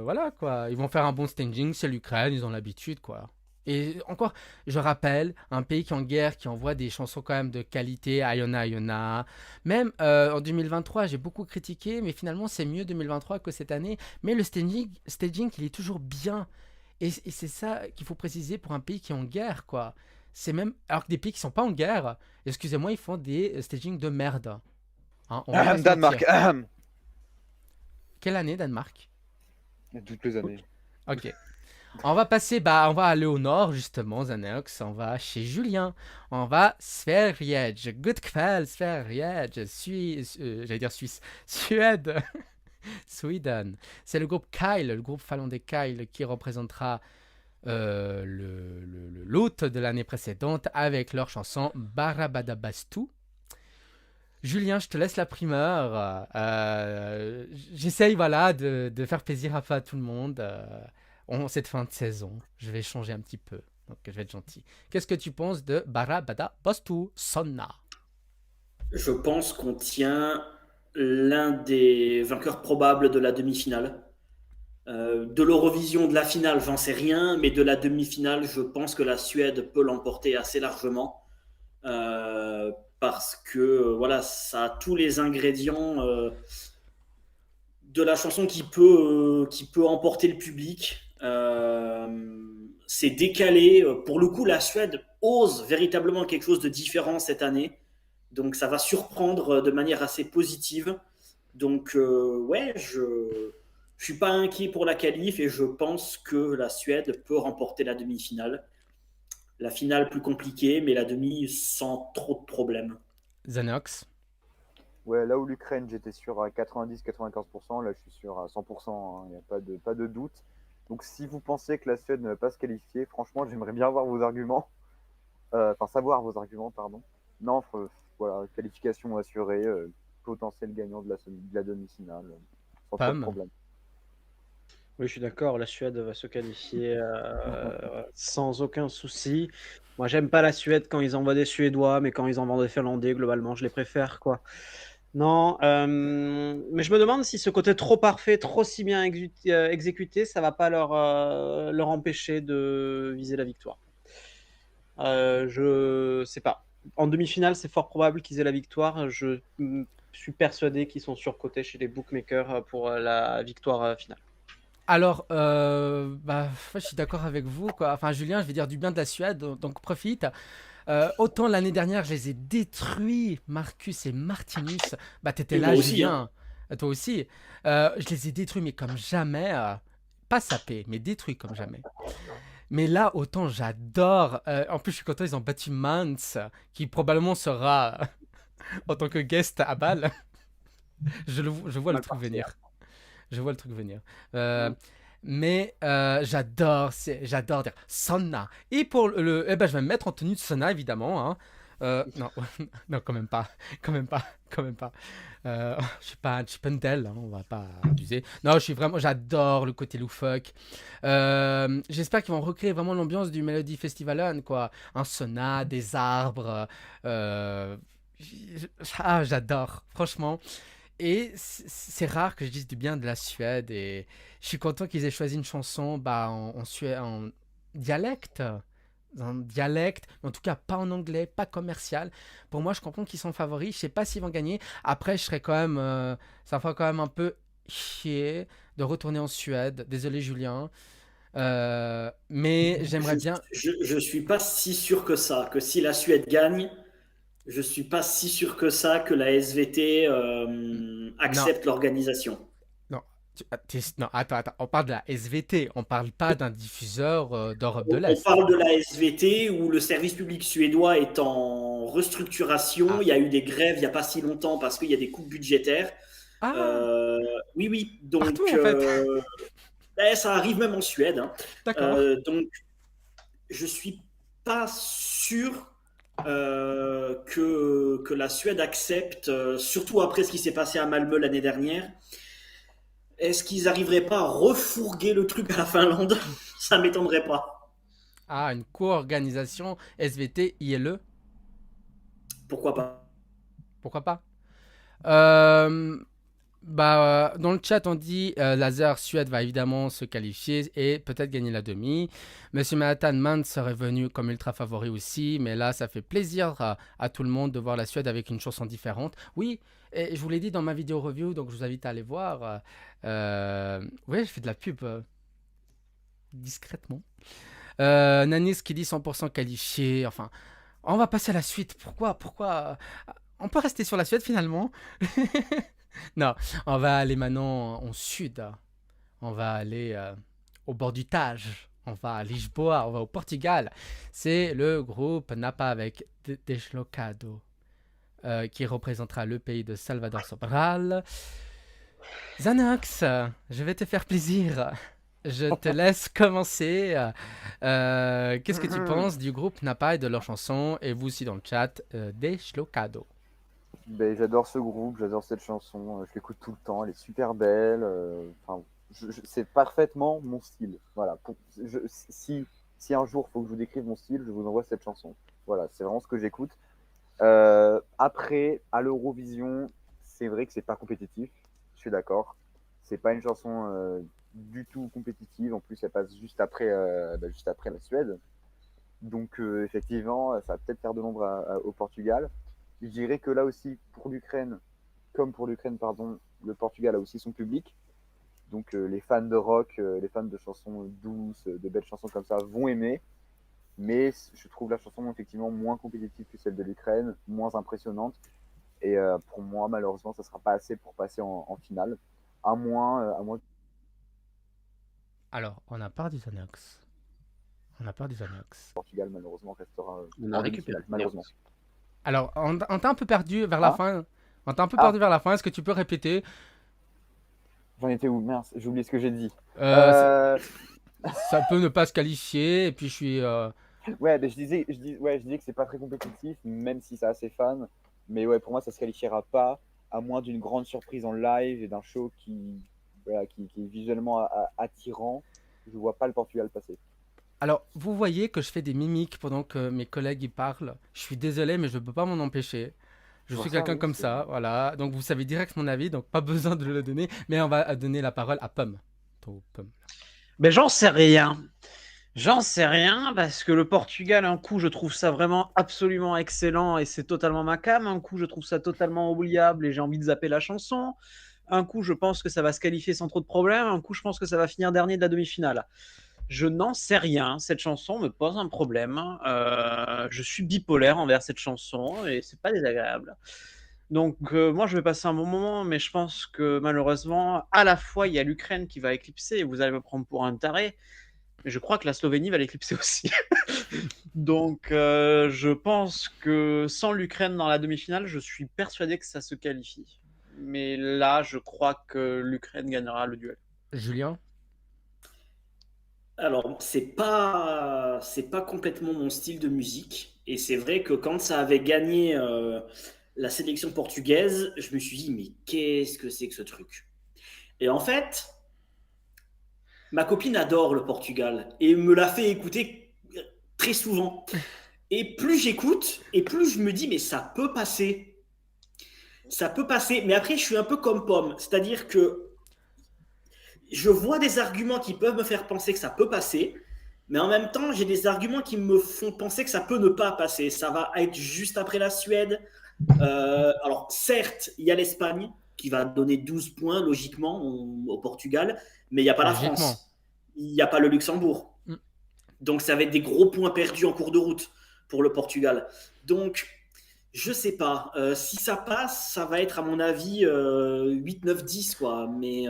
voilà quoi, ils vont faire un bon staging, c'est l'Ukraine, ils ont l'habitude quoi. Et encore, je rappelle, un pays qui est en guerre, qui envoie des chansons quand même de qualité, Ayona Ayona. Même en 2023, j'ai beaucoup critiqué, mais finalement c'est mieux 2023 que cette année. Mais le staging il est toujours bien. Et c'est ça qu'il faut préciser pour un pays qui est en guerre, quoi. C'est même... Alors que des pays qui sont pas en guerre, excusez-moi, ils font des staging de merde. Hein, Danemark. Quelle année, Danemark ? Toutes les années. Ok. On va passer, on va aller au nord, justement, Zanox. On va chez Julien. On va Sverige. Good kväll, Sverige. J'allais dire Suisse. Suède. Sweden. C'est le groupe Kyle, le groupe finlandais Kyle, qui représentera l'hôte de l'année précédente avec leur chanson Barabadabastou. Julien, je te laisse la primeur. J'essaye voilà, de faire plaisir à tout le monde. Cette fin de saison, je vais changer un petit peu. Donc, je vais être gentil. Qu'est-ce que tu penses de Barabadabastou Sonna? Je pense qu'on tient l'un des vainqueurs probables de la demi-finale. De l'Eurovision de la finale, j'en sais rien, mais de la demi-finale, je pense que la Suède peut l'emporter assez largement. Parce que voilà, ça a tous les ingrédients de la chanson qui peut emporter le public. C'est décalé. Pour le coup, la Suède ose véritablement quelque chose de différent cette année. Donc ça va surprendre de manière assez positive. Donc ouais, je suis pas inquiet pour la qualif et je pense que la Suède peut remporter la demi-finale. La finale plus compliquée, mais la demi sans trop de problèmes. Zanox. Ouais, là où l'Ukraine, j'étais sûr à 90-95%, là je suis sûr à 100%, il n'y a pas de doute. Donc si vous pensez que la Suède ne va pas se qualifier, franchement, j'aimerais bien voir vos arguments. Enfin, savoir vos arguments, pardon. Non, voilà, qualification assurée, potentiel gagnant de la demi-finale, sans trop de Pam. problème. Oui, je suis d'accord, la Suède va se qualifier sans aucun souci. Moi, j'aime pas la Suède quand ils envoient des Suédois, mais quand ils envoient des Finlandais, globalement, je les préfère, quoi. Non, mais je me demande si ce côté trop parfait, trop si bien exécuté, ça va pas leur empêcher de viser la victoire. Je sais pas. En demi-finale, c'est fort probable qu'ils aient la victoire. Je suis persuadé qu'ils sont surcotés chez les bookmakers pour la victoire finale. Alors, je suis d'accord avec vous, quoi. Enfin, Julien, je vais dire du bien de la Suède, donc profite. Autant l'année dernière, je les ai détruits, Marcus et Martinus. Bah, t'étais Et là, moi aussi, Julien. Toi aussi. Je les ai détruits, mais comme jamais. Pas sapés, mais détruits comme jamais. Mais là, autant j'adore. En plus, je suis content, ils ont battu Mans, qui probablement sera en tant que guest à Bâle. Je vois le truc venir. Je vois le truc venir. Mais j'adore dire sauna. Et pour je vais me mettre en tenue de sauna évidemment. Hein. Non, non, quand même pas, quand même pas, quand même pas. Je suis pas une telle, hein, on va pas abuser. Non, j'adore le côté loufoque. J'espère qu'ils vont recréer vraiment l'ambiance du Melody Festivalen, quoi. Un sauna, des arbres. J'adore, franchement. Et c'est rare que je dise du bien de la Suède et je suis content qu'ils aient choisi une chanson en dialecte. En dialecte, mais en tout cas pas en anglais, pas commercial. Pour moi, je comprends qu'ils sont favoris. Je sais pas s'ils vont gagner. Après, je serais quand même. Ça me fera quand même un peu chier de retourner en Suède. Désolé, Julien. Mais j'aimerais bien. Je suis pas si sûr que ça, que si la Suède gagne, je suis pas si sûr que ça que la SVT Non, accepte l'organisation. non. Non, attends. On parle de la SVT. On parle pas d'un diffuseur d'Europe de On l'Est. parle de la SVT où le service public suédois est en restructuration. Ah. Il y a eu des grèves il n'y a pas si longtemps parce qu'il y a des coupes budgétaires. Ah, Oui, oui. partout Donc, en fait. ça arrive même en Suède. Hein. D'accord. Donc, je suis pas sûr que la Suède accepte, surtout après ce qui s'est passé à Malmö l'année dernière. Est-ce qu'ils n'arriveraient pas à refourguer le truc à la Finlande? Ça m'étonnerait pas. Ah, une co-organisation SVT ILE, Pourquoi pas? pourquoi pas? Dans le chat, on dit Laser Suède va évidemment se qualifier et peut-être gagner la demi. Monsieur Manhattan Mann serait venu comme ultra favori aussi, mais là, ça fait plaisir à tout le monde de voir la Suède avec une chanson différente. Oui, et je vous l'ai dit dans ma vidéo review, donc je vous invite à aller voir. Oui, je fais de la pub discrètement. Nanis qui dit 100% qualifié. Enfin, on va passer à la suite. Pourquoi on peut rester sur la Suède finalement. Non, on va aller maintenant en sud. On va aller au bord du Tage. On va à Lisboa, on va au Portugal. C'est le groupe Napa avec Deslocado qui représentera le pays de Salvador Sobral. Xanax, je vais te faire plaisir. je te laisse commencer. Qu'est-ce que tu penses du groupe Napa et de leur chanson, et vous aussi dans le chat, Deslocado? Ben, j'adore ce groupe, j'adore cette chanson, je l'écoute tout le temps, elle est super belle. Enfin, c'est parfaitement mon style. Voilà. Si un jour il faut que je vous décrive mon style, je vous envoie cette chanson. Voilà, c'est vraiment ce que j'écoute. Après, à l'Eurovision, c'est vrai que c'est pas compétitif, je suis d'accord. C'est pas une chanson du tout compétitive. En plus, elle passe juste après la Suède. Donc, effectivement, ça va peut-être faire de l'ombre au Portugal. Je dirais que là aussi, pour l'Ukraine, pardon, le Portugal a aussi son public. Donc, les fans de rock, les fans de chansons douces, de belles chansons comme ça vont aimer. Mais je trouve la chanson effectivement moins compétitive que celle de l'Ukraine, moins impressionnante. Et pour moi, malheureusement, ça ne sera pas assez pour passer en finale. À moins Alors, on a peur du Zanox. On a peur du Zanox. que le Portugal, malheureusement, restera On a en récupéré. demi-finale, malheureusement. Alors, on t'a un peu perdu vers la Ah. fin. On t'a un peu perdu vers la fin. Est-ce que tu peux répéter? J'en étais où? Mince, j'ai oublié ce que j'ai dit. Ça peut ne pas se qualifier. Et puis, je suis. Ouais, mais je disais que c'est pas très compétitif, même si ça a ses fans. Mais ouais, pour moi, ça se qualifiera pas, à moins d'une grande surprise en live et d'un show qui est visuellement attirant. Je vois pas le Portugal passer. Alors, vous voyez que je fais des mimiques pendant que mes collègues y parlent. Je suis désolé, mais je ne peux pas m'en empêcher. Je vois suis ça, quelqu'un oui, comme c'est- ça, voilà. Donc, vous savez direct mon avis, donc pas besoin de le donner. Mais on va donner la parole à Pomme. Pomme. Ben, j'en sais rien. J'en sais rien parce que le Portugal, un coup, je trouve ça vraiment absolument excellent et c'est totalement ma came. Un coup, je trouve ça totalement oubliable et j'ai envie de zapper la chanson. Un coup, je pense que ça va se qualifier sans trop de problèmes. Un coup, je pense que ça va finir dernier de la demi-finale. Je n'en sais rien. Cette chanson me pose un problème. Je suis bipolaire envers cette chanson et c'est pas désagréable. Donc, moi, je vais passer un bon moment, mais je pense que malheureusement, à la fois, il y a l'Ukraine qui va éclipser et vous allez me prendre pour un taré, mais je crois que la Slovénie va l'éclipser aussi. Donc, je pense que sans l'Ukraine dans la demi-finale, je suis persuadé que ça se qualifie. Mais là, je crois que l'Ukraine gagnera le duel. Julien? Alors, c'est pas complètement mon style de musique. Et c'est vrai que quand ça avait gagné la sélection portugaise, je me suis dit, mais qu'est-ce que c'est que ce truc? Et en fait, ma copine adore le Portugal et me l'a fait écouter très souvent. Et plus j'écoute, et plus je me dis, mais ça peut passer. Ça peut passer. Mais après, je suis un peu comme Pomme. C'est-à-dire que je vois des arguments qui peuvent me faire penser que ça peut passer, mais en même temps, j'ai des arguments qui me font penser que ça peut ne pas passer. Ça va être juste après la Suède. Alors, certes, il y a l'Espagne qui va donner 12 points logiquement au Portugal, mais il n'y a pas la Logiquement. France. Il n'y a pas le Luxembourg. Mm. Donc, ça va être des gros points perdus en cours de route pour le Portugal. Donc, je sais pas. Si ça passe, ça va être à mon avis 8, 9, 10 quoi. Mais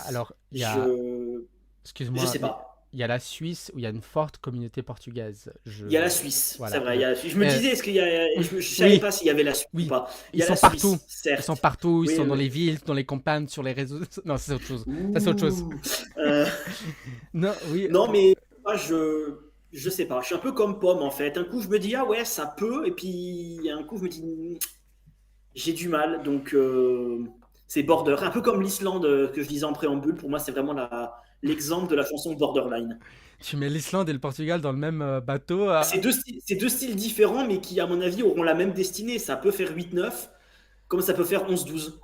Alors, il y a. je Excuse-moi, sais mais pas. il y a la Suisse où il y a une forte communauté portugaise. Il y a la Suisse, Voilà, c'est vrai. Il y a la Suisse. Je me Euh, disais, est-ce qu'il y a. oui, Je savais oui, pas s'il y avait la Suisse oui. ou pas. Il y Ils a sont la partout. Suisse, certes. Ils sont partout, ils Oui, sont dans oui. les villes, dans les campagnes, sur les réseaux. Non, c'est autre chose. Ça, c'est autre chose. Ouh. Euh, Non, oui. non, mais moi, je sais pas. Je suis un peu comme Pomme en fait. Un coup, je me dis, ah ouais, ça peut. Et puis, un coup, je me dis, j'ai du mal. Donc, c'est Border. Un peu comme l'Islande que je disais en préambule. Pour moi, c'est vraiment l'exemple de la chanson Borderline. Tu mets l'Islande et le Portugal dans le même bateau. C'est deux styles différents, mais qui, à mon avis, auront la même destinée. Ça peut faire 8-9, comme ça peut faire 11-12.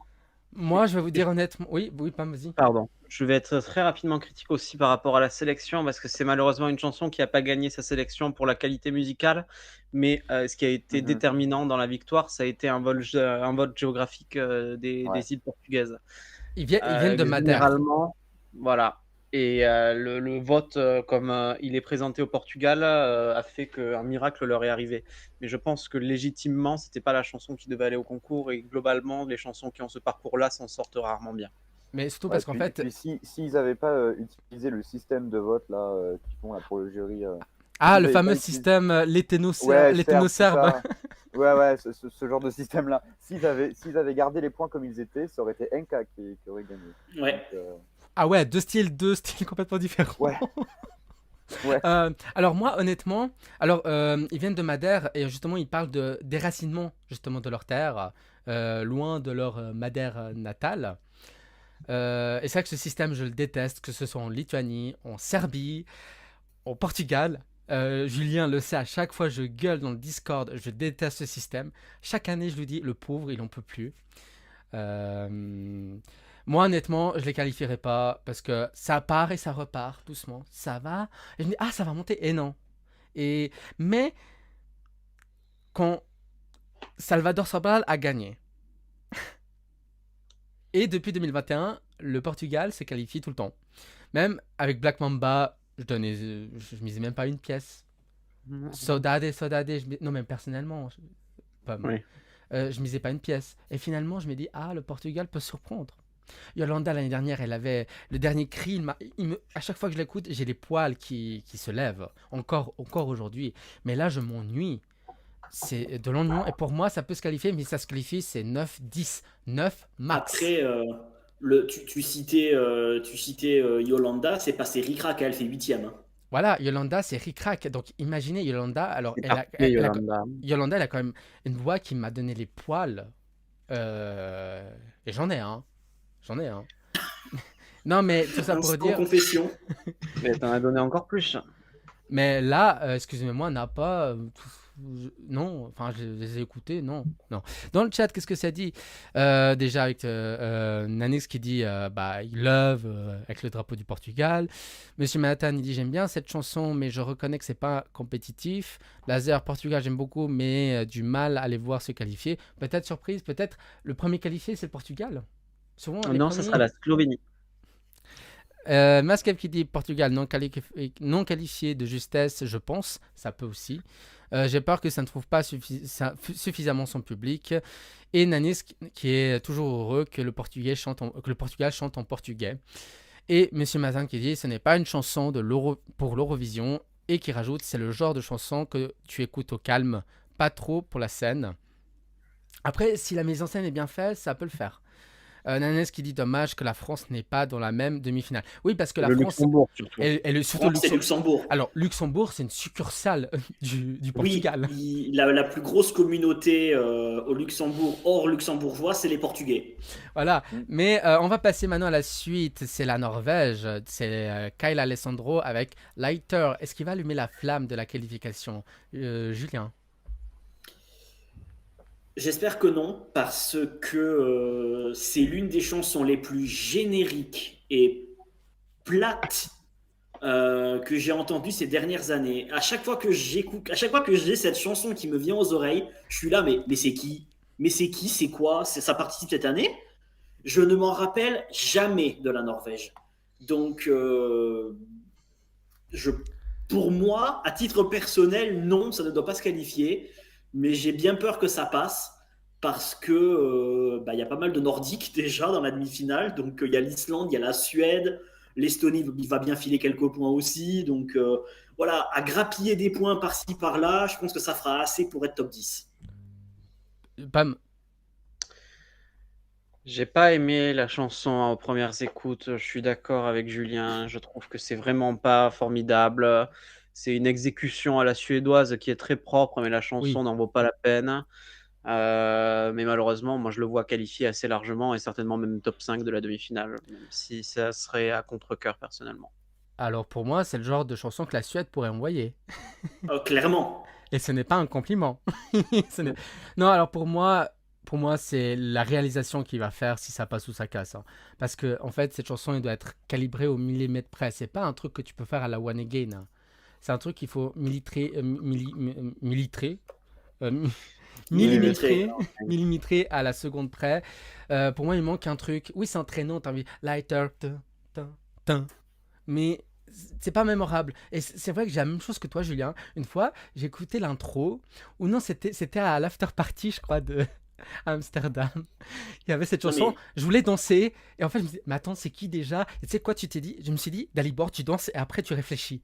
Moi, je vais vous dire honnêtement. Oui, oui, pas, vas-y. Pardon. Je vais être très rapidement critique aussi par rapport à la sélection, parce que c'est malheureusement une chanson qui n'a pas gagné sa sélection pour la qualité musicale, mais ce qui a été déterminant dans la victoire, ça a été un vote géographique des îles portugaises. Ils viennent de Madère. Généralement, voilà. Et le vote, comme il est présenté au Portugal, a fait qu'un miracle leur est arrivé. Mais je pense que légitimement, c'était pas la chanson qui devait aller au concours, et globalement, les chansons qui ont ce parcours-là s'en sortent rarement bien. Mais surtout parce qu'en fait. Puis s'ils n'avaient pas utilisé le système de vote là, qu'ils font là, pour le jury. Le fameux système l'éthénoserbe. Ouais, ce genre de système-là. S'ils avaient gardé les points comme ils étaient, ça aurait été Enka qui aurait gagné. Ouais. Donc, Ah ouais, deux styles complètement différents. Ouais. Ouais. Alors moi, honnêtement, ils viennent de Madère et justement ils parlent de déracinement justement de leur terre, loin de leur Madère natale. Et c'est vrai que ce système, je le déteste, que ce soit en Lituanie, en Serbie, au Portugal. Julien le sait, à chaque fois je gueule dans le Discord, je déteste ce système. Chaque année, je lui dis, le pauvre, il en peut plus. Euh, Moi, honnêtement, je les qualifierais pas parce que ça part et ça repart doucement. Ça va. Et je me dis, ah, ça va monter. Et non. Et, mais quand Salvador Sobral a gagné, et depuis 2021, le Portugal se qualifie tout le temps. Même avec Black Mamba, je misais même pas une pièce. Saudade, non, même personnellement, Oui. je misais pas une pièce. Et finalement, je me dis, ah, le Portugal peut surprendre. Yolanda, l'année dernière, elle avait le dernier cri. À chaque fois que je l'écoute, j'ai les poils qui se lèvent. Encore aujourd'hui. Mais là, je m'ennuie. C'est de l'ennui. Et pour moi, ça peut se qualifier, mais si ça se qualifie, c'est 9, 10, 9 max. Après, tu citais Yolanda, c'est passé ric-rac, elle fait huitième. Hein. Voilà, Yolanda, c'est ric-rac. Donc imaginez Yolanda. Alors, C'est parfait, Yolanda. Yolanda, elle a quand même une voix qui m'a donné les poils. Et j'en ai un. J'en ai un. Non, mais tout ça pour Instant dire. confession. Mais t'en as donné encore plus. Mais là, excusez-moi, n'a pas. Non, enfin, je les ai écoutés, non. Non. Dans le chat, qu'est-ce que ça dit? Déjà, avec Nanix qui dit bah, il love avec le drapeau du Portugal. Monsieur Manhattan, il dit j'aime bien cette chanson, mais je reconnais que c'est pas compétitif. Laser, Portugal, j'aime beaucoup, mais du mal à les voir se qualifier. Peut-être surprise, peut-être le premier qualifié, c'est le Portugal. Souvent, les Non, ça premiers- sera la Slovénie. Masquef qui dit Portugal non qualifié de justesse, je pense, ça peut aussi. J'ai peur que ça ne trouve pas suffisamment son public. Et Nanis qui est toujours heureux que le Portugal chante en portugais. Et Monsieur Mazin qui dit ce n'est pas une chanson pour l'Eurovision. Et qui rajoute c'est le genre de chanson que tu écoutes au calme, pas trop pour la scène. Après, si la mise en scène est bien faite, ça peut le faire. Nanès qui dit dommage que la France n'est pas dans la même demi-finale. Oui, parce que la Le France, Luxembourg, surtout. elle est surtout France, c'est Luxembourg. Alors, Luxembourg, c'est une succursale du Portugal. Oui, la plus grosse communauté au Luxembourg, hors luxembourgeois, c'est les Portugais. Voilà. Mais on va passer maintenant à la suite. C'est la Norvège. C'est Kyle Alessandro avec Lighter. Est-ce qu'il va allumer la flamme de la qualification Julien? J'espère que non, parce que c'est l'une des chansons les plus génériques et plates que j'ai entendues ces dernières années. À chaque fois que j'écoute, à chaque fois que j'ai cette chanson qui me vient aux oreilles, je suis là, mais c'est qui? Mais c'est qui? C'est quoi? Ça participe cette année? Je ne m'en rappelle jamais de la Norvège. Donc, pour moi, à titre personnel, non, ça ne doit pas se qualifier. Mais j'ai bien peur que ça passe parce que y a pas mal de Nordiques déjà dans la demi-finale. Donc il y a l'Islande, il y a la Suède, l'Estonie va bien filer quelques points aussi. Donc voilà, à grappiller des points par-ci par-là, je pense que ça fera assez pour être top 10. Pam. J'ai pas aimé la chanson aux premières écoutes. Je suis d'accord avec Julien. Je trouve que c'est vraiment pas formidable. C'est une exécution à la suédoise qui est très propre, mais la chanson n'en vaut pas la peine. Mais malheureusement, moi je le vois qualifié assez largement et certainement même top 5 de la demi-finale, même si ça serait à contre-cœur personnellement. Alors pour moi, c'est le genre de chanson que la Suède pourrait envoyer. Clairement. Et ce n'est pas un compliment. Non, alors pour moi, c'est la réalisation qui va faire si ça passe ou ça casse. Hein. Parce que en fait, cette chanson, elle doit être calibrée au millimètre près. C'est pas un truc que tu peux faire à la One Again. Hein. C'est un truc qu'il faut millimétrer à la seconde près. Pour moi, il manque un truc. Oui, c'est entraînant, t'as envie. Lighter, mais c'est pas mémorable. Et c'est vrai que j'ai la même chose que toi, Julien. Une fois, j'ai écouté l'intro, ou non, c'était à l'after party, je crois, de Amsterdam. Il y avait cette chanson, je voulais danser, et en fait, je me disais, mais attends, c'est qui déjà? Et tu sais quoi, tu t'es dit? Je me suis dit, Dalibor, tu danses, et après, tu réfléchis.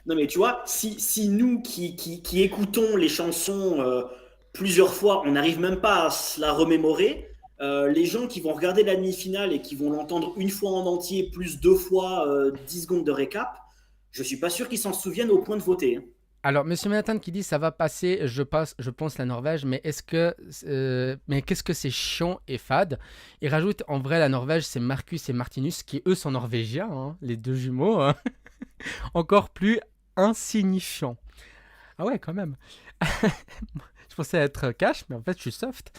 Non, mais tu vois, si nous qui écoutons les chansons plusieurs fois, on n'arrive même pas à se la remémorer, Les gens qui vont regarder la demi-finale et qui vont l'entendre une fois en entier, plus 2 fois 10 secondes de récap, je suis pas sûr qu'ils s'en souviennent au point de voter, hein. Alors, Monsieur Manhattan qui dit ça va passer, je pense la Norvège, mais mais qu'est-ce que c'est chiant et fade. Il rajoute en vrai la Norvège, c'est Marcus et Martinus qui eux sont norvégiens, hein, les deux jumeaux, hein. Encore plus insignifiants. Ah ouais, quand même. Je pensais être cash, mais en fait, je suis soft.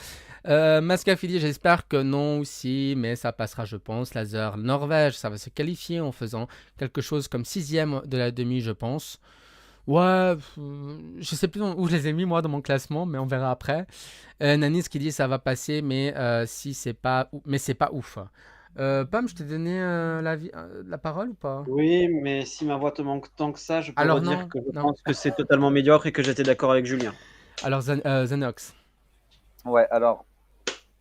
Mascafili, j'espère que non aussi, mais ça passera, je pense. Laser, Norvège, ça va se qualifier en faisant quelque chose comme 6e de la demi, je pense. Ouais, je sais plus où je les ai mis moi dans mon classement, mais on verra après. Nanis qui dit ça va passer, mais si c'est pas, mais c'est pas ouf. Pam, je t'ai donné la parole ou pas? Oui, mais si ma voix te manque tant que ça, je peux Alors redire non, que je non. pense que c'est totalement médiocre et que j'étais d'accord avec Julien. Alors Zenox. Ouais, alors,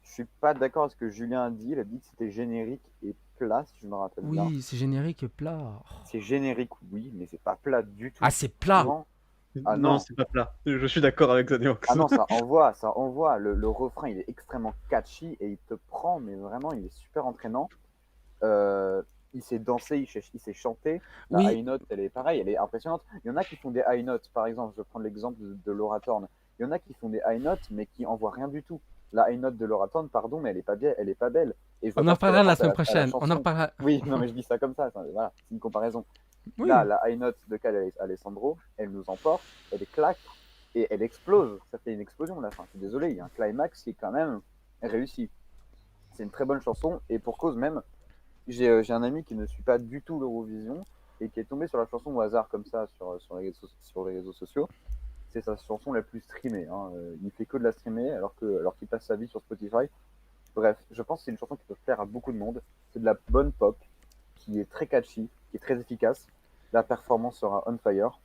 je suis pas d'accord avec ce que Julien a dit. Il a dit que c'était générique et plat, si je me rappelle bien. Oui, c'est générique plat. C'est générique, oui, mais c'est pas plat du tout. Ah, c'est plat. Souvent- Ah non, non. c'est pas plat. Je suis d'accord avec Zaneox. Ah non, ça envoie, ça envoie. Le refrain, il est extrêmement catchy et il te prend, mais vraiment, il est super entraînant. Il sait danser, il sait chanter. La Oui. high note, elle est pareille, elle est impressionnante. Il y en a qui font des high notes, par exemple, je vais prendre l'exemple de Laura Thorne. Il y en a qui font des high notes, mais qui envoient rien du tout. La high note de Laura Thorne, pardon, mais elle est pas bien, elle est pas belle. Et je vois On pas en ce qu'elle reparlera la apporte à semaine à la prochaine. On en chanson. reparlera. Oui, non, mais je dis ça comme ça, voilà, c'est une comparaison. Oui. Là, la high note de Cal Alessandro, elle nous emporte, elle claque et elle explose. Ça fait une explosion là. Enfin, je suis désolé, il y a un climax qui est quand même réussi. C'est une très bonne chanson et pour cause même, j'ai un ami qui ne suit pas du tout l'Eurovision et qui est tombé sur la chanson au hasard comme ça sur les réseaux sociaux. C'est sa chanson la plus streamée, hein. Il fait que de la streamer alors qu'il passe sa vie sur Spotify. Bref, je pense que c'est une chanson qui peut plaire à beaucoup de monde. C'est de la bonne pop qui est très catchy, qui est très efficace. La performance sera on fire.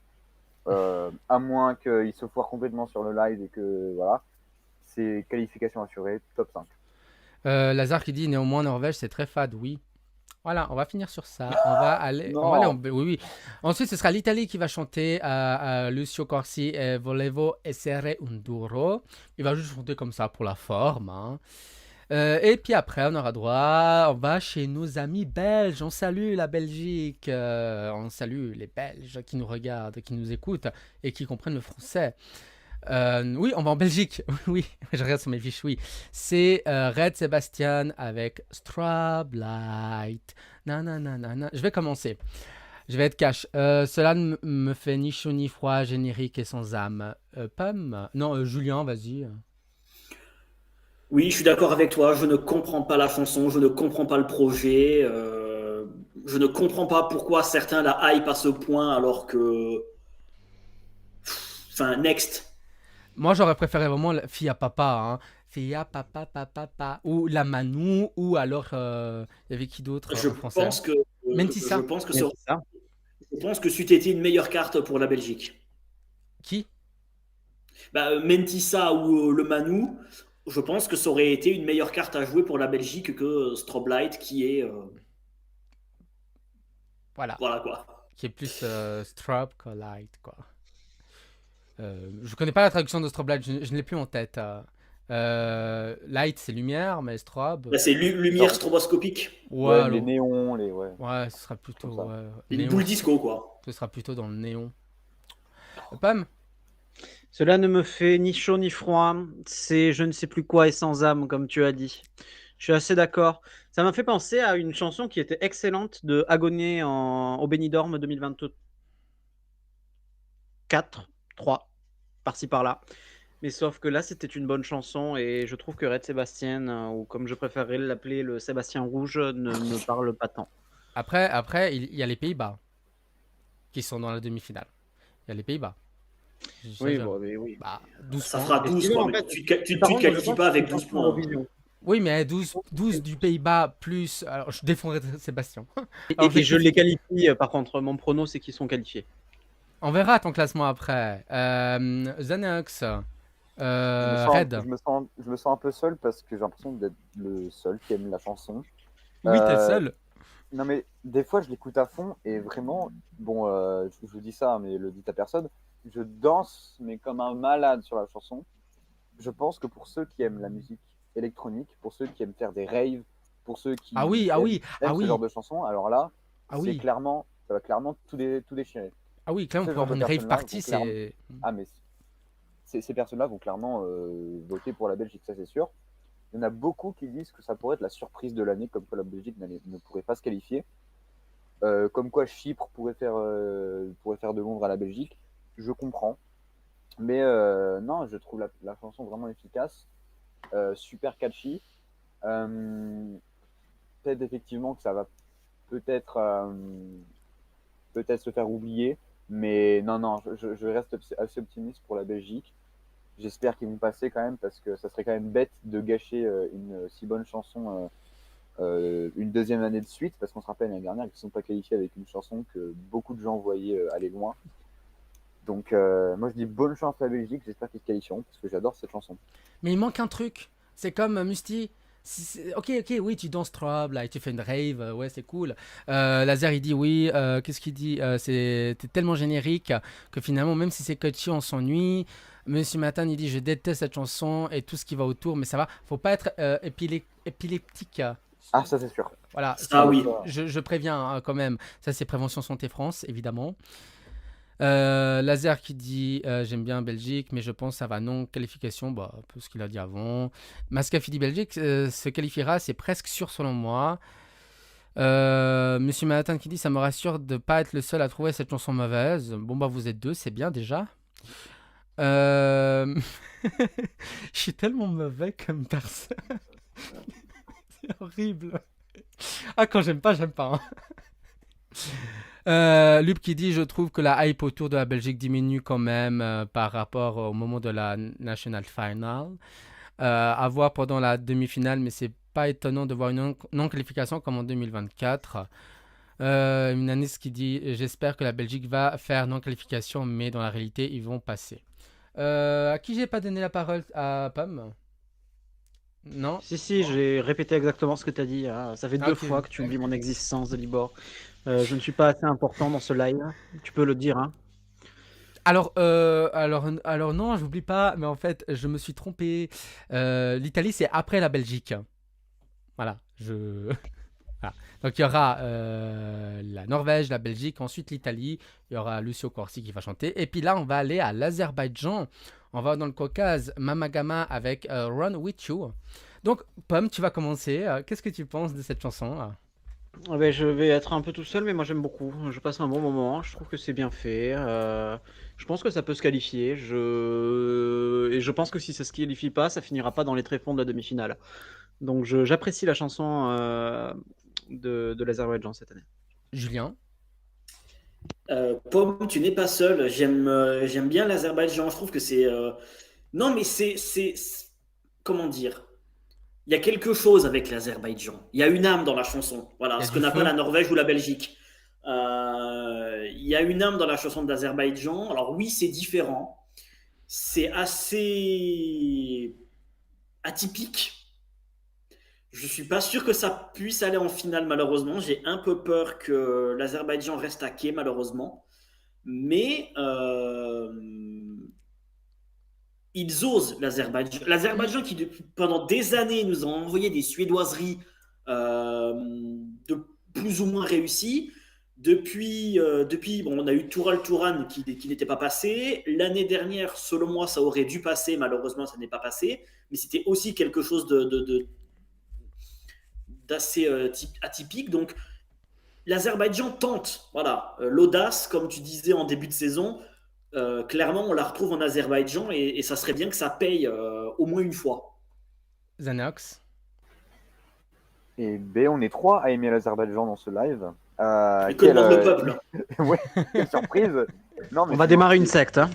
À moins qu'il se foire complètement sur le live et que voilà, c'est qualification assurée, top 5. Lazare qui dit néanmoins Norvège, c'est très fade. Oui. Voilà, on va finir sur ça. On va aller Non. oui, oui. Ensuite, ce sera l'Italie qui va chanter à Lucio Corsi et Volevo essere un duro. Il va juste chanter comme ça pour la forme, hein. Et puis après, on aura droit, on va chez nos amis belges. On salue la Belgique. On salue les Belges qui nous regardent, qui nous écoutent et qui comprennent le français. Oui, on va en Belgique. Oui, je regarde sur mes fiches. Oui, c'est Red Sebastian avec Strobe Light. Nanana. Je vais commencer. Je vais être cash. Cela ne me fait ni chaud ni froid, générique et sans âme. Pam. Non, Julien, vas-y. Oui, je suis d'accord avec toi. Je ne comprends pas la chanson, je ne comprends pas le projet. Je ne comprends pas pourquoi certains la hype à ce point alors que. Enfin, next. Moi, j'aurais préféré vraiment la fille à papa, hein. Fille à papa, papa, papa. Ou la Manou, ou alors, il y avait qui d'autre Je en français? pense que. Mentissa. Je pense que Mais ça- c'est ça. je pense que c'eût été une meilleure carte pour la Belgique. Qui? Mentissa ou le Manu, je pense que ça aurait été une meilleure carte à jouer pour la Belgique que Strobe Light qui est. Voilà. Voilà quoi. Qui est plus strobe que light, quoi. Je connais pas la traduction de strobe light, je ne l'ai plus en tête. Light, c'est lumière, mais strobe. Là, c'est lumière Genre, stroboscopique. Ouais, ouais, les alors- néons, les ouais. ouais, ce sera plutôt. Comme ça. Une Néon. boule disco quoi. Ce sera plutôt dans le néon. Pam? Cela ne me fait ni chaud ni froid. C'est je ne sais plus quoi et sans âme, comme tu as dit. Je suis assez d'accord. Ça m'a fait penser à une chanson qui était excellente de Agoné au Benidorm 2024, 3, par-ci par-là. Mais sauf que là, c'était une bonne chanson et je trouve que Red Sébastien, ou comme je préférerais l'appeler, le Sébastien Rouge, ne me parle pas tant. Après, il y a les Pays-Bas qui sont dans la demi-finale. Il y a les Pays-Bas. Oui, bon, mais oui. Bah, 12 Ça points. fera 12 Excusez-moi, points. en Mais fait, tu te Par contre, je qualifies pense pas que avec c'est 12 une points. Eurovision. Oui, mais 12 du Pays-Bas plus. Alors, je défendrai Sébastien. Alors, Et je rectifie. les qualifie, par contre, mon prono, c'est qu'ils sont qualifiés. On verra ton classement après. Xanax. Red. Je me sens un peu seul parce que j'ai l'impression d'être le seul qui aime la chanson. Oui, t'es le Euh, seul. Non, mais des fois, je l'écoute à fond et vraiment, bon, je vous dis ça, mais le dites à personne, je danse, mais comme un malade sur la chanson. Je pense que pour ceux qui aiment la musique, électronique, pour ceux qui aiment faire des raves, pour ceux qui Ah oui, ah oui, aiment ah ce oui, genre de chansons, alors là, ah oui, ça va clairement tout déchirer. ah oui, clairement, Ce pour genre avoir de une rave personnes-là party, vont clairement... c'est. Ah, mais ces personnes-là vont clairement voter pour la Belgique, ça c'est sûr. Il y en a beaucoup qui disent que ça pourrait être la surprise de l'année, comme quoi la Belgique ne pourrait pas se qualifier. Comme quoi Chypre pourrait faire de l'ombre à la Belgique. Je comprends. Mais non, je trouve la chanson vraiment efficace, super catchy. Peut-être effectivement que ça va peut-être peut-être se faire oublier. Mais non, je reste assez optimiste pour la Belgique. J'espère qu'ils vont passer quand même, parce que ça serait quand même bête de gâcher une si bonne chanson une deuxième année de suite, parce qu'on se rappelle l'année dernière qu'ils ne sont pas qualifiés avec une chanson que beaucoup de gens voyaient aller loin. Donc moi je dis bonne chance à la Belgique, j'espère qu'ils se qualifieront, parce que j'adore cette chanson. Mais il manque un truc. C'est comme Musti. Ok, oui, tu danses Trouble, là, et tu fais une rave, ouais, c'est cool. Laser, il dit oui. Qu'est-ce qu'il dit C'était tellement générique que finalement, même si c'est catchy, on s'ennuie. Monsieur Matan, il dit je déteste cette chanson et tout ce qui va autour, mais ça va. Faut pas être épileptique. Ah, ça c'est sûr. Voilà, Ah oui. je préviens quand même. Ça, c'est Prévention Santé France, évidemment. Laser qui dit j'aime bien Belgique, mais je pense que ça va non qualification, bah, un peu ce qu'il a dit avant. Mascafi dit Belgique se qualifiera, c'est presque sûr selon moi. Monsieur Manhattan qui dit ça me rassure de pas être le seul à trouver cette chanson mauvaise. Bon bah vous êtes deux, c'est bien déjà. Je suis tellement mauvais comme personne. C'est horrible. Ah, quand j'aime pas, j'aime pas. Lup qui dit je trouve que la hype autour de la Belgique diminue quand même par rapport au moment de la National Final. À voir pendant la demi-finale, mais c'est pas étonnant de voir une non-qualification comme en 2024. Minanis qui dit j'espère que la Belgique va faire non-qualification, mais dans la réalité, ils vont passer. À qui j'ai pas donné la parole? À Pam? Non? Si, j'ai répété exactement ce que tu as dit. Hein. Ça fait Ah, deux ok. fois que tu oublies mon existence, Libor. Je ne suis pas assez important dans ce live. Tu peux le dire. Hein. Alors non, j'oublie pas, mais en fait, je me suis trompé. L'Italie, c'est après la Belgique. Voilà, voilà. Donc il y aura la Norvège, la Belgique, ensuite l'Italie. Il y aura Lucio Corsi qui va chanter. Et puis là, on va aller à l'Azerbaïdjan. On va dans le Caucase, Mamagama avec Run With You. Donc, Pomme, tu vas commencer. Qu'est-ce que tu penses de cette chanson? Ah ben, je vais être un peu tout seul, mais moi j'aime beaucoup. Je passe un bon moment. Je trouve que c'est bien fait. Je pense que ça peut se qualifier. Et je pense que si ça se qualifie pas, ça finira pas dans les tréfonds de la demi-finale. Donc j'apprécie la chanson de l'Azerbaïdjan cette année. Julien? Pomme, tu n'es pas seul. J'aime bien l'Azerbaïdjan. Je trouve que c'est. Non, mais comment dire? Il y a quelque chose avec l'Azerbaïdjan. Il y a une âme dans la chanson. Voilà, Il y a ce du que n'a pas feu. la Norvège ou la Belgique. Il y a une âme dans la chanson de l'Azerbaïdjan. Alors oui, c'est différent. C'est assez atypique. Je suis pas sûr que ça puisse aller en finale, malheureusement. J'ai un peu peur que l'Azerbaïdjan reste à quai, malheureusement. Mais ils osent, l'Azerbaïdjan. L'Azerbaïdjan qui, pendant des années, nous a envoyé des suédoiseries de plus ou moins réussies. Depuis bon, on a eu Toural-Touran qui n'était pas passé. L'année dernière, selon moi, ça aurait dû passer. Malheureusement, ça n'est pas passé. Mais c'était aussi quelque chose d'assez atypique. Donc, l'Azerbaïdjan tente. Voilà, l'audace, comme tu disais en début de saison. Clairement, on la retrouve en Azerbaïdjan et ça serait bien que ça paye au moins une fois. Xanax? Et B, on est trois à aimer l'Azerbaïdjan dans ce live. Et que demande le peuple? Ouais, quelle surprise. Non, mais On va démarrer une secte. Hein.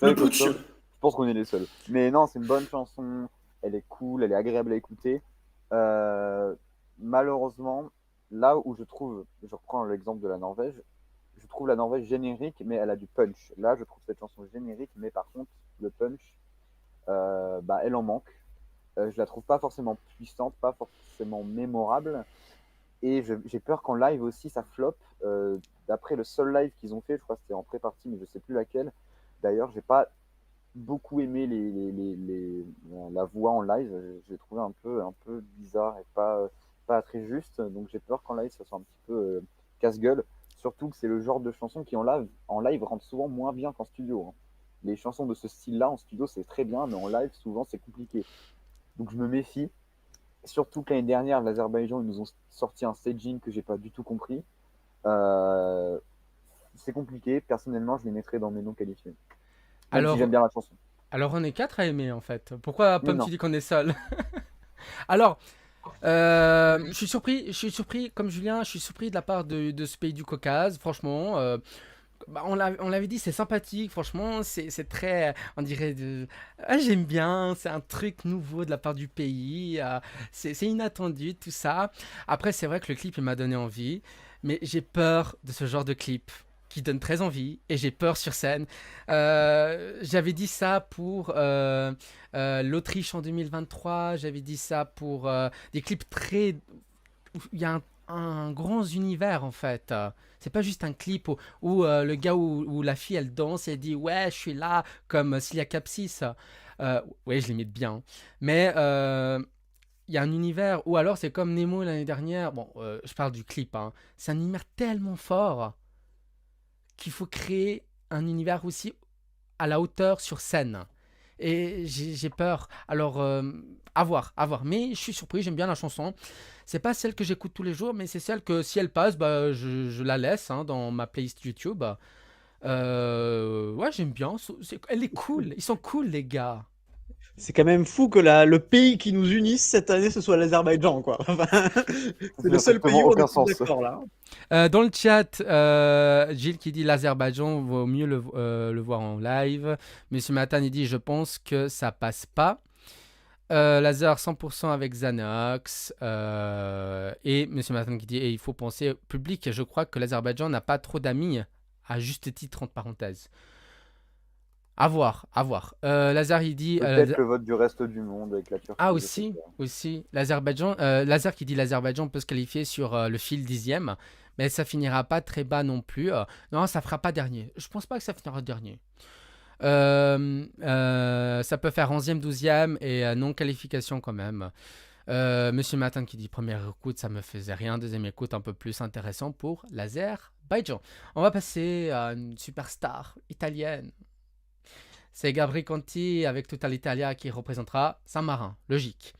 Le putsch. Je pense qu'on est les seuls. Mais non, c'est une bonne chanson. Elle est cool, elle est agréable à écouter. Malheureusement, là où je reprends l'exemple de la Norvège, je trouve la Norvège générique, mais elle a du punch. Là, je trouve cette chanson générique, mais par contre, le punch, elle en manque. Je la trouve pas forcément puissante, pas forcément mémorable. Et j'ai peur qu'en live aussi, ça floppe. D'après le seul live qu'ils ont fait, je crois que c'était en pré-partie, mais je sais plus laquelle. D'ailleurs, j'ai pas beaucoup aimé la voix en live. Je l'ai trouvé un peu bizarre et pas très juste. Donc j'ai peur qu'en live, ça soit un petit peu casse-gueule. Surtout que c'est le genre de chanson qui en live rentre souvent moins bien qu'en studio, hein. Les chansons de ce style-là, en studio, c'est très bien, mais en live, souvent, c'est compliqué. Donc je me méfie. Surtout que l'année dernière, l'Azerbaïdjan, ils nous ont sorti un staging que j'ai pas du tout compris. Euh, c'est compliqué. Personnellement, je les mettrais dans mes non qualifiés. Même si Alors, j'aime bien la chanson. alors on est 4 à aimer en fait. Pourquoi Mais Pomme non. tu dis qu'on est seul? Alors, je suis surpris, comme Julien, je suis surpris de la part de ce pays du Caucase, franchement. Bah, on l'avait dit, c'est sympathique, franchement, c'est très, on dirait, j'aime bien, c'est un truc nouveau de la part du pays, c'est inattendu, tout ça. Après, c'est vrai que le clip, il m'a donné envie, mais j'ai peur de ce genre de clip qui donne très envie, et j'ai peur sur scène. J'avais dit ça pour l'Autriche en 2023, j'avais dit ça pour des clips très où il y a un grand univers en fait. C'est pas juste un clip où le gars ou la fille elle danse et elle dit ouais je suis là comme Cilia Capsis. Ouais je l'imite bien. Mais il y a un univers ou alors c'est comme Nemo l'année dernière. Bon je parle du clip. Hein. C'est un univers tellement fort qu'il faut créer un univers aussi à la hauteur sur scène. Et j'ai peur. Alors, à voir, à voir. Mais je suis surpris, j'aime bien la chanson. C'est pas celle que j'écoute tous les jours, mais c'est celle que si elle passe, bah, je la laisse hein, dans ma playlist YouTube. Ouais, j'aime bien. Elle est cool. Ils sont cool, les gars. C'est quand même fou que le pays qui nous unisse cette année, ce soit l'Azerbaïdjan, quoi. Enfin, c'est le seul pays où on aucun est tous sens. d'accord, là. Dans le chat, Gilles qui dit l'Azerbaïdjan vaut mieux le voir en live. Monsieur Matan, il dit je pense que ça passe pas. Laser 100% avec Xanax. Et Monsieur Matan qui dit et il faut penser au public. Je crois que l'Azerbaïdjan n'a pas trop d'amis, à juste titre, entre parenthèses. À voir, à voir. Lazare, il dit. Peut-être le vote du reste du monde avec la Turquie. Ah, je sais aussi, pas. aussi. L'Azerbaïdjan. Lazare qui dit l'Azerbaïdjan peut se qualifier sur le fil 10e. Mais ça finira pas très bas non plus. Non, ça fera pas dernier. Je pense pas que ça finira dernier. Ça peut faire 11e, 12e et non-qualification quand même. Monsieur Matin qui dit première écoute, ça me faisait rien. Deuxième écoute, un peu plus intéressant pour l'Azerbaïdjan. On va passer à une superstar italienne. C'est Gabri Conti avec Tutta l'Italia qui représentera Saint-Marin. Logique.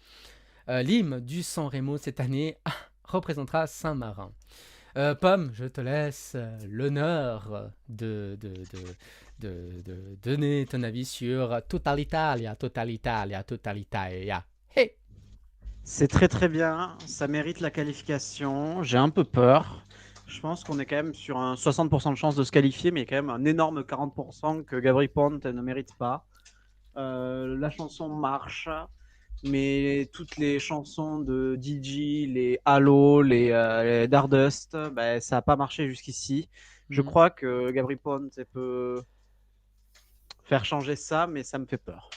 L'hymne du San Remo cette année représentera Saint-Marin. Pomme, je te laisse l'honneur de donner ton avis sur Tutta l'Italia, Tutta l'Italia, Tutta l'Italia. Hey! C'est très très bien, ça mérite la qualification. J'ai un peu peur. Je pense qu'on est quand même sur un 60% de chance de se qualifier, mais il y a quand même un énorme 40% que Gabri Ponte ne mérite pas. La chanson marche, mais toutes les chansons de DJ, les Halo, les Dardust, bah, ça n'a pas marché jusqu'ici. Je crois que Gabri Ponte peut faire changer ça, mais ça me fait peur.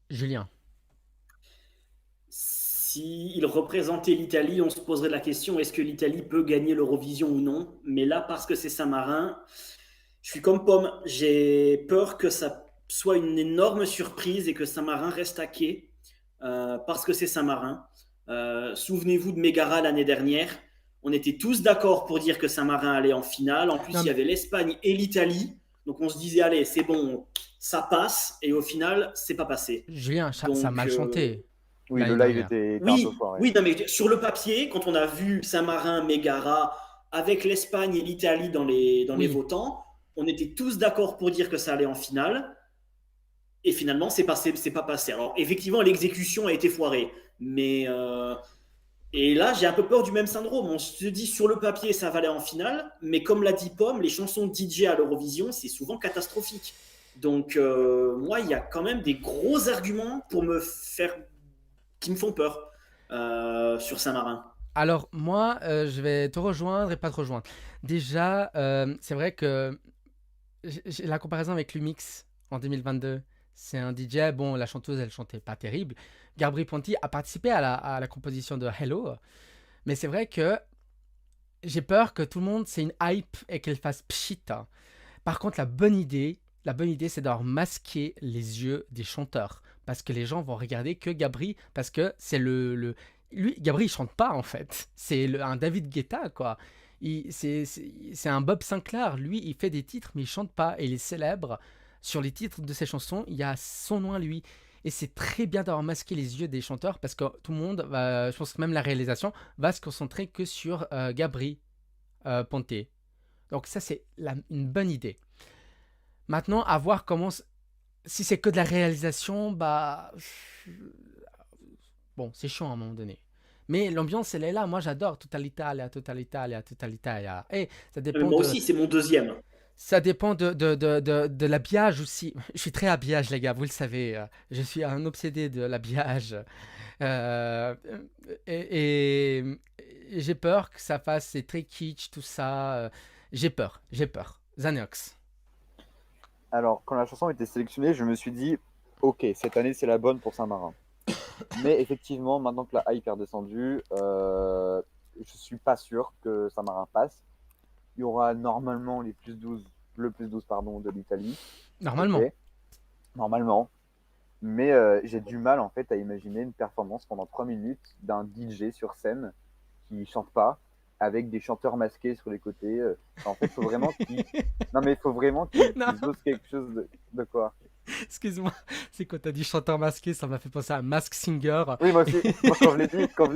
Julien. S'il représentait l'Italie, on se poserait la question est-ce que l'Italie peut gagner l'Eurovision ou non? Mais là, parce que c'est Saint-Marin, je suis comme Pomme. J'ai peur que ça soit une énorme surprise et que Saint-Marin reste à quai parce que c'est Saint-Marin. Souvenez-vous de Mégara l'année dernière. On était tous d'accord pour dire que Saint-Marin allait en finale. En plus, il y avait l'Espagne et l'Italie. Donc on se disait, allez, c'est bon, ça passe. Et au final, c'est pas passé. Julien, ça a mal chanté. Oui, le live était un peu fort. Oui, non, mais sur le papier, quand on a vu Saint-Marin, Mégara, avec l'Espagne et l'Italie dans les votants, on était tous d'accord pour dire que ça allait en finale. Et finalement, c'est pas passé. Alors, effectivement, l'exécution a été foirée. Mais et là, j'ai un peu peur du même syndrome. On se dit sur le papier, ça va aller en finale. Mais comme l'a dit Pomme, les chansons DJ à l'Eurovision, c'est souvent catastrophique. Donc, moi, il y a quand même des gros arguments qui me font peur sur Saint-Marin. Alors, moi, je vais te rejoindre et pas te rejoindre. Déjà, c'est vrai que j'ai la comparaison avec Lumix en 2022. C'est un DJ, bon, la chanteuse, elle chantait pas terrible. Gabri Ponti a participé à la composition de Hello. Mais c'est vrai que j'ai peur que tout le monde, c'est une hype et qu'elle fasse pchit. Par contre, la bonne idée, la bonne idée, c'est d'avoir masqué les yeux des chanteurs. Parce que les gens vont regarder que Gabri, parce que c'est Lui, Gabri, il chante pas, en fait. C'est un David Guetta, quoi. C'est un Bob Sinclair. Lui, il fait des titres, mais il chante pas. Et il est célèbre. Sur les titres de ses chansons, il y a son nom à lui. Et c'est très bien d'avoir masqué les yeux des chanteurs, parce que tout le monde, je pense que même la réalisation, va se concentrer que sur Gabri Ponte. Donc ça, c'est une bonne idée. Maintenant, à voir comment... Si c'est que de la réalisation, bah... Bon, c'est chiant à un moment donné. Mais l'ambiance, elle est là. Moi, j'adore Totalitalia, Totalitalia, Totalitalia. Et ça dépend Moi de... aussi, c'est mon deuxième. Ça dépend de l'habillage aussi. Je suis très habillage, les gars, vous le savez. Je suis un obsédé de l'habillage. Euh, et j'ai peur que ça fasse... C'est très kitsch, tout ça. J'ai peur. Xanox. Alors, quand la chanson a été sélectionnée, je me suis dit, ok, cette année, c'est la bonne pour Saint-Marin. Mais effectivement, maintenant que la hype est redescendue, je suis pas sûr que Saint-Marin passe. Il y aura normalement le plus 12 pardon, de l'Italie. Normalement. Ok. Normalement. Mais j'ai du mal en fait à imaginer une performance pendant 3 minutes d'un DJ sur scène qui chante pas, avec des chanteurs masqués sur les côtés. En fait, il faut vraiment qu'il Non. ose quelque chose de quoi. Excuse-moi, c'est quand t'as dit chanteur masqué, ça m'a fait penser à Mask Singer. Oui, moi aussi, moi, quand je l'ai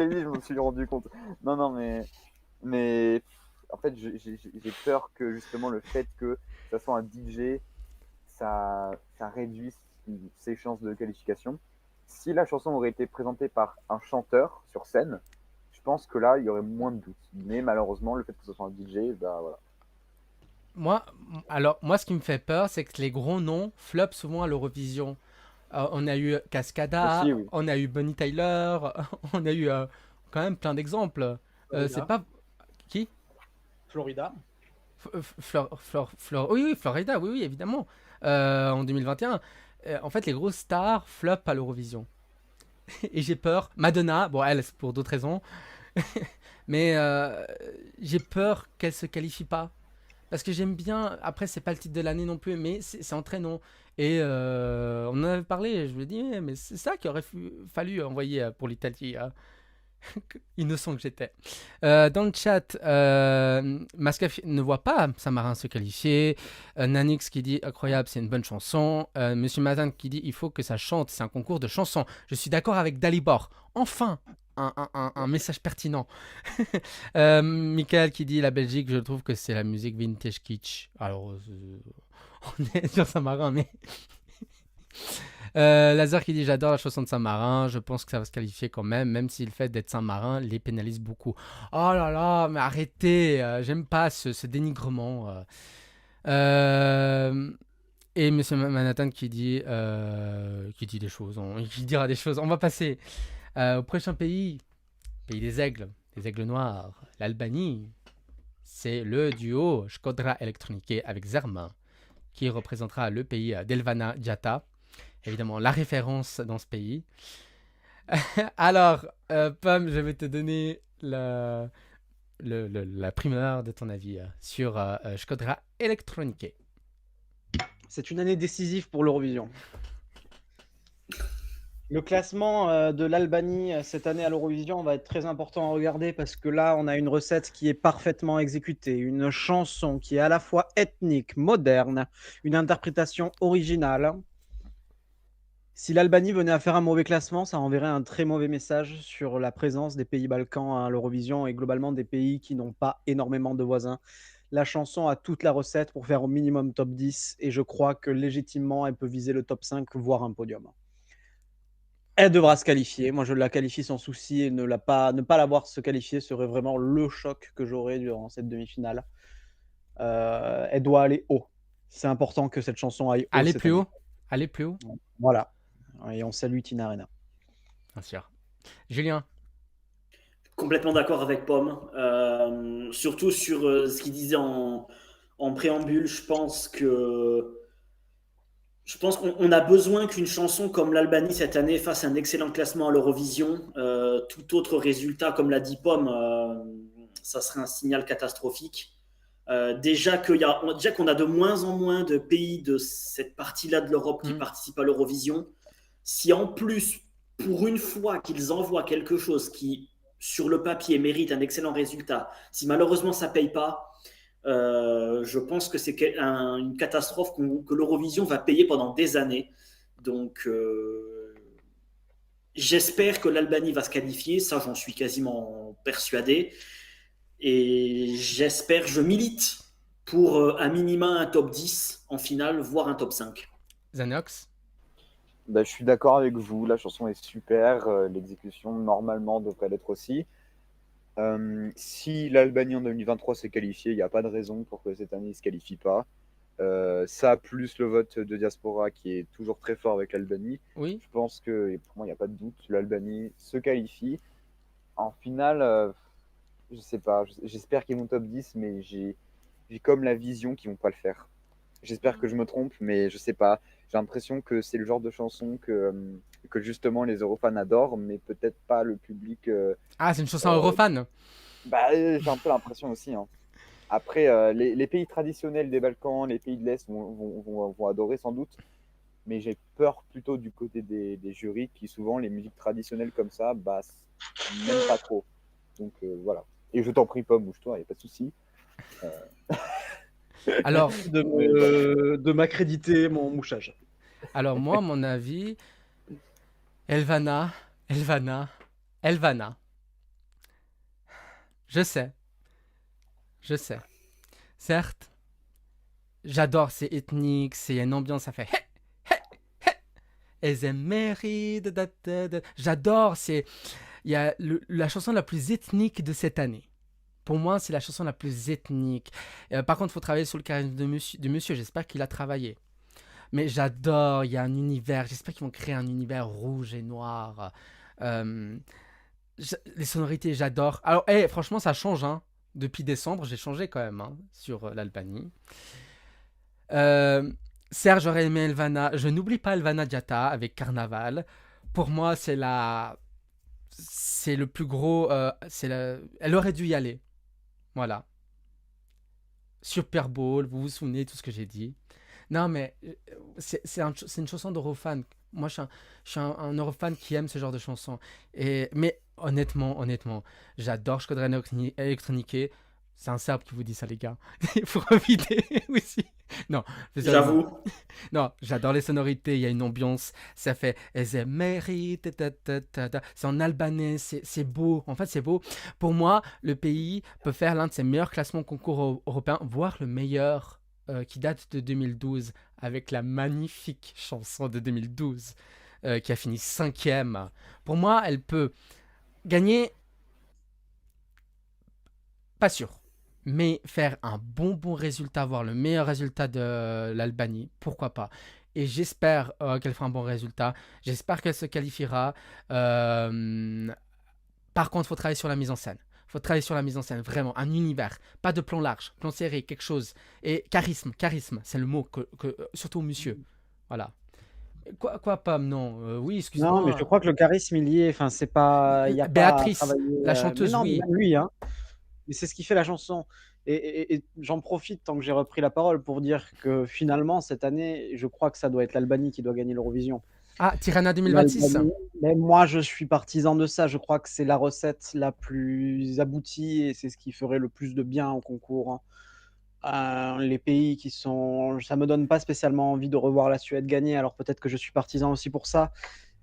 dit, je me suis rendu compte. Non, mais en fait, j'ai peur que justement le fait que ça soit un DJ, ça réduise ses chances de qualification. Si la chanson aurait été présentée par un chanteur sur scène, je pense que là, il y aurait moins de doutes. Mais malheureusement, le fait que ce soit un DJ, bah voilà. Moi, ce qui me fait peur, c'est que les gros noms flopent souvent à l'Eurovision. On a eu Cascada, Aussi, oui. on a eu Bonnie Tyler, on a eu quand même plein d'exemples. C'est pas... Qui? Florida. Oui, Florida, oui, évidemment. En 2021. En fait, les grosses stars flopent à l'Eurovision. Et j'ai peur. Madonna, bon, elle, c'est pour d'autres raisons. Mais j'ai peur qu'elle se qualifie pas. Parce que j'aime bien, après c'est pas le titre de l'année non plus, mais c'est entraînant. Et on en avait parlé, je me dis, mais c'est ça qu'il aurait fallu envoyer pour l'Italie. Innocent que j'étais. Dans le chat, Mascaf ne voit pas Saint-Marin se qualifier. Nanix qui dit incroyable, c'est une bonne chanson. Monsieur Mazan qui dit il faut que ça chante, c'est un concours de chansons. Je suis d'accord avec Dalibor. Enfin, un message pertinent. Michael qui dit la Belgique, je trouve que c'est la musique vintage kitsch. Alors, on est sur Saint-Marin, mais. Lazare qui dit j'adore la chanson de Saint-Marin, je pense que ça va se qualifier quand même si le fait d'être Saint-Marin les pénalise beaucoup. Oh là là, mais arrêtez, j'aime pas ce dénigrement. Et Monsieur Manhattan qui dit des choses, qui dira des choses. On va passer au prochain pays des aigles noirs, l'Albanie. C'est le duo Shkodra Electronique avec Zermain qui représentera le pays d'Elvana Diata. Évidemment, la référence dans ce pays. Alors, Pomme, je vais te donner la primeur de ton avis sur Shkodra Electronique. C'est une année décisive pour l'Eurovision. Le classement de l'Albanie cette année à l'Eurovision va être très important à regarder parce que là, on a une recette qui est parfaitement exécutée, une chanson qui est à la fois ethnique, moderne, une interprétation originale. Si l'Albanie venait à faire un mauvais classement, ça enverrait un très mauvais message sur la présence des pays Balkans à l'Eurovision et globalement des pays qui n'ont pas énormément de voisins. La chanson a toute la recette pour faire au minimum top 10 et je crois que légitimement, elle peut viser le top 5, voire un podium. Elle devra se qualifier. Moi, je la qualifie sans souci et ne pas la voir se qualifier serait vraiment le choc que j'aurais durant cette demi-finale. Elle doit aller haut. C'est important que cette chanson aille haut. Aller plus haut. Aller plus haut. Voilà. Et on salue Tina Arena. Bien sûr. Julien. Complètement d'accord avec Pomme. Surtout sur ce qu'il disait en préambule. Je pense qu'on a besoin qu'une chanson comme l'Albanie cette année fasse un excellent classement à l'Eurovision. Tout autre résultat, comme l'a dit Pomme, ça serait un signal catastrophique. Déjà qu'on a de moins en moins de pays de cette partie-là de l'Europe qui participent à l'Eurovision, si en plus, pour une fois qu'ils envoient quelque chose qui, sur le papier, mérite un excellent résultat, si malheureusement ça ne paye pas, je pense que c'est une catastrophe que l'Eurovision va payer pendant des années. Donc, j'espère que l'Albanie va se qualifier, ça j'en suis quasiment persuadé. Et je milite pour un minima un top 10 en finale, voire un top 5. Xanox? Bah, je suis d'accord avec vous, la chanson est super, l'exécution normalement devrait l'être aussi. Si l'Albanie en 2023 s'est qualifiée, il n'y a pas de raison pour que cette année ne se qualifie pas. Ça, plus le vote de diaspora qui est toujours très fort avec l'Albanie, Oui. je pense que, et pour moi, il n'y a pas de doute, l'Albanie se qualifie. En finale, je sais pas, j'espère qu'ils vont top 10, mais j'ai comme la vision qu'ils vont pas le faire. J'espère que je me trompe, mais je sais pas. J'ai l'impression que c'est le genre de chanson que justement les Eurofans adorent, mais peut-être pas le public. Ah, c'est une chanson Eurofan. Bah, j'ai un peu l'impression aussi. Hein. Après, les pays traditionnels des Balkans, les pays de l'Est vont adorer sans doute, mais j'ai peur plutôt du côté des jurys qui souvent les musiques traditionnelles comme ça, bah, n'aiment pas trop. Donc voilà. Et je t'en prie pas, bouge-toi, il n'y a pas de souci. Alors, de m'accréditer mon mouchage. alors moi, à mon avis, Elvana. Je sais. Certes, j'adore, c'est ethnique, c'est une ambiance, ça fait J'adore, il y a la chanson la plus ethnique de cette année. Pour moi, c'est la chanson la plus ethnique. Par contre, il faut travailler sur le charisme de monsieur. J'espère qu'il a travaillé. Mais j'adore, il y a un univers. J'espère qu'ils vont créer un univers rouge et noir. Les sonorités, j'adore. Alors, franchement, ça change. Hein. Depuis décembre, j'ai changé quand même sur l'Albanie. Serge, j'aurais aimé Elvana. Je n'oublie pas Elvana Diatta avec Carnaval. Pour moi, c'est le plus gros. Elle aurait dû y aller. Voilà. Super Bowl, vous vous souvenez de tout ce que j'ai dit. Non, mais c'est une chanson d'Eurofan. Moi, je suis un Eurofan qui aime ce genre de chanson. Mais honnêtement, j'adore Shkodra Elektronique. C'est un Serbe qui vous dit ça, les gars. Il faut revider aussi. Non, J'avoue. Non, j'adore les sonorités. Il y a une ambiance. Ça fait Ezemeri. C'est en albanais. C'est beau. En fait, c'est beau. Pour moi, le pays peut faire l'un de ses meilleurs classements concours européens, voire le meilleur qui date de 2012, avec la magnifique chanson de 2012 qui a fini 5e. Pour moi, elle peut gagner. Pas sûr. Mais faire un bon résultat, avoir le meilleur résultat de l'Albanie, pourquoi pas. Et j'espère qu'elle fera un bon résultat. J'espère qu'elle se qualifiera. Par contre, il faut travailler sur la mise en scène. Vraiment. Un univers. Pas de plan large, plan serré, quelque chose. Et charisme, c'est le mot, surtout monsieur. Voilà. Quoi, Pam? Non. Oui, excuse-moi. Non, mais je crois que le charisme, il y est. Enfin, c'est pas. Y a Béatrice, pas à travailler, la chanteuse, mais non, oui. même lui, hein. Mais c'est ce qui fait la chanson. Et j'en profite tant que j'ai repris la parole pour dire que finalement, cette année, je crois que ça doit être l'Albanie qui doit gagner l'Eurovision. Ah, Tirana 2026. Mais moi, je suis partisan de ça. Je crois que c'est la recette la plus aboutie et c'est ce qui ferait le plus de bien au concours. Les pays qui sont. Ça me donne pas spécialement envie de revoir la Suède gagner. Alors peut-être que je suis partisan aussi pour ça.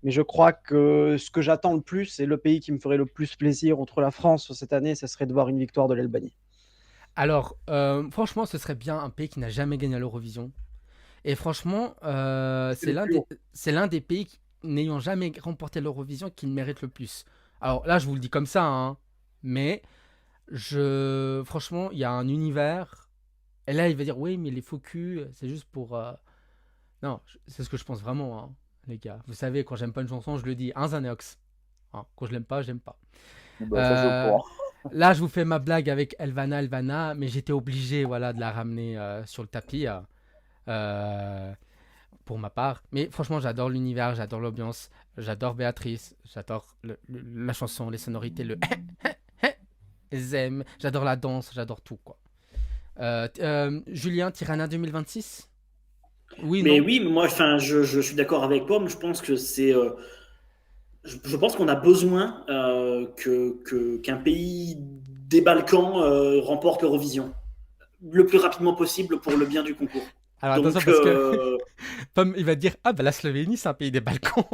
Mais je crois que ce que j'attends le plus, et le pays qui me ferait le plus plaisir entre la France cette année, ce serait de voir une victoire de l'Albanie. Alors, franchement, ce serait bien un pays qui n'a jamais gagné à l'Eurovision. Et franchement, c'est l'un des pays n'ayant jamais remporté l'Eurovision qui le mérite le plus. Alors là, je vous le dis comme ça, hein, mais franchement, il y a un univers. Et là, il va dire, oui, mais les faux culs, c'est juste pour... Non, c'est ce que je pense vraiment, hein, les gars. Vous savez, quand j'aime pas une chanson, je le dis, un Xanox. Hein, quand je l'aime pas, j'aime pas. Bah, ça, je crois. Là, je vous fais ma blague avec Elvana, mais j'étais obligé, voilà, de la ramener sur le tapis pour ma part. Mais franchement, j'adore l'univers, j'adore l'ambiance, j'adore Béatrice, j'adore la chanson, les sonorités, j'adore la danse, j'adore tout, quoi. Julien, Tirana 2026? Oui, Mais non? oui, moi, enfin, je suis d'accord avec Pomme. Je pense que je pense qu'on a besoin qu'un pays des Balkans remporte l'Eurovision le plus rapidement possible pour le bien du concours. Alors attention Donc, parce que Pomme, il va dire, ah bah la Slovénie, c'est un pays des Balkans.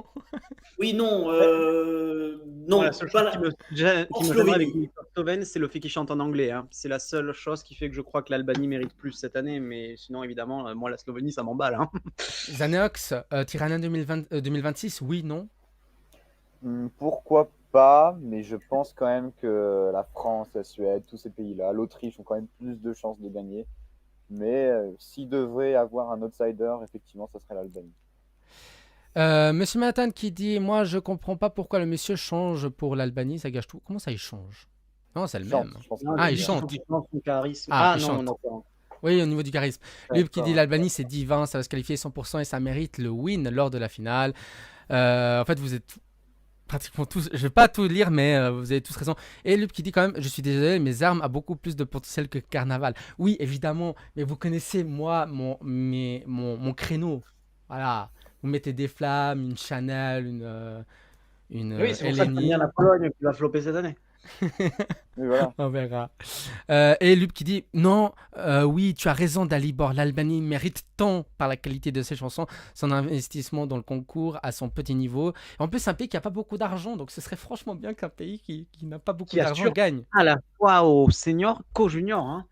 oui, non, Moi, la non, seule pas chose en qui me gênerait avec Slovénie. Viktor Sloven, c'est le fait qu'il chante en anglais, hein. C'est la seule chose qui fait que je crois que l'Albanie mérite plus cette année, mais sinon, évidemment, moi, la Slovénie, ça m'emballe, hein. Zaneox, Tirana 2026, oui, non? Pourquoi pas, mais je pense quand même que la France, la Suède, tous ces pays-là, l'Autriche ont quand même plus de chances de gagner. Mais s'il devrait avoir un outsider, effectivement, ça serait l'Albanie. Monsieur Manhattan qui dit, moi je comprends pas pourquoi le monsieur change pour l'Albanie, ça gâche tout. Comment ça il change? Non, c'est le même. Chante, je pense Non, qu'il Ah, aime il il bien. dit qu'il faut chante. qu'il chante son charisme. Ah, Ah il non, chante. d'accord. Oui, au niveau du charisme. Lub qui dit D'accord. l'Albanie c'est divin, ça va se qualifier 100% et ça mérite le win lors de la finale. En fait, vous êtes pratiquement tous, je vais pas tout lire, mais vous avez tous raison. Et Lub qui dit quand même, je suis désolé, mes armes a beaucoup plus de potentiel que Carnaval. Oui, évidemment, mais vous connaissez moi, mon créneau. Voilà. Vous mettez des flammes, une Chanel, une Oui, c'est pour ça que j'aime bien Eleni. la Pologne qui va flopper cette année. Mais voilà. On verra. Et Lub qui dit non, oui, tu as raison, Dalibor. L'Albanie mérite tant par la qualité de ses chansons, son investissement dans le concours à son petit niveau. Et en plus, c'est un pays qui n'a pas beaucoup d'argent, donc ce serait franchement bien qu'un pays qui n'a pas beaucoup Qui d'argent assure gagne. à la fois aux seniors qu'aux juniors, hein.